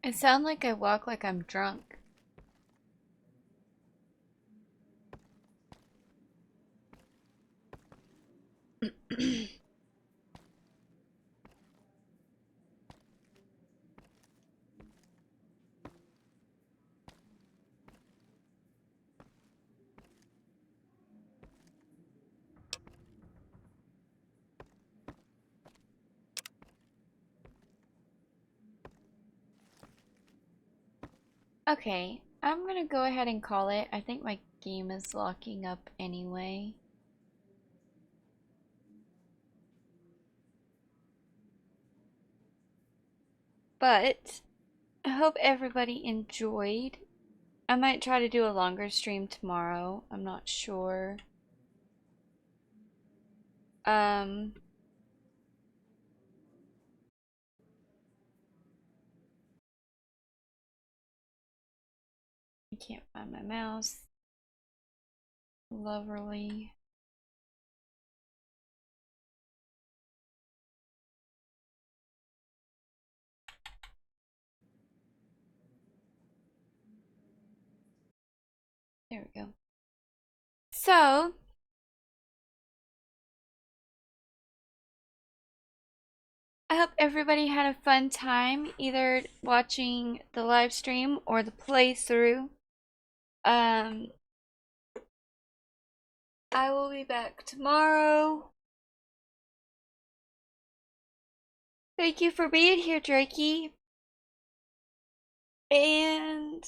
I sound like I walk like I'm drunk. Okay, I'm gonna go ahead and call it. I think my game is locking up anyway. But I hope everybody enjoyed. I might try to do a longer stream tomorrow. I'm not sure. I can't find my mouse. Loverly. There we go. So, I hope everybody had a fun time either watching the live stream or the playthrough. I will be back tomorrow. Thank you for being here, Drakey. And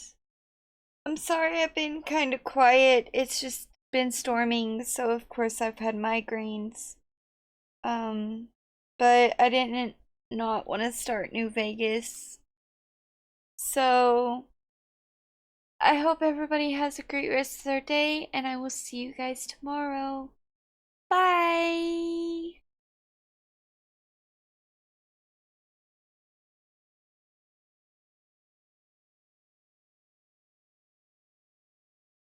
I'm sorry I've been kind of quiet. It's just been storming, so of course I've had migraines. But I didn't not want to start New Vegas. So I hope everybody has a great rest of their day, and I will see you guys tomorrow. Bye!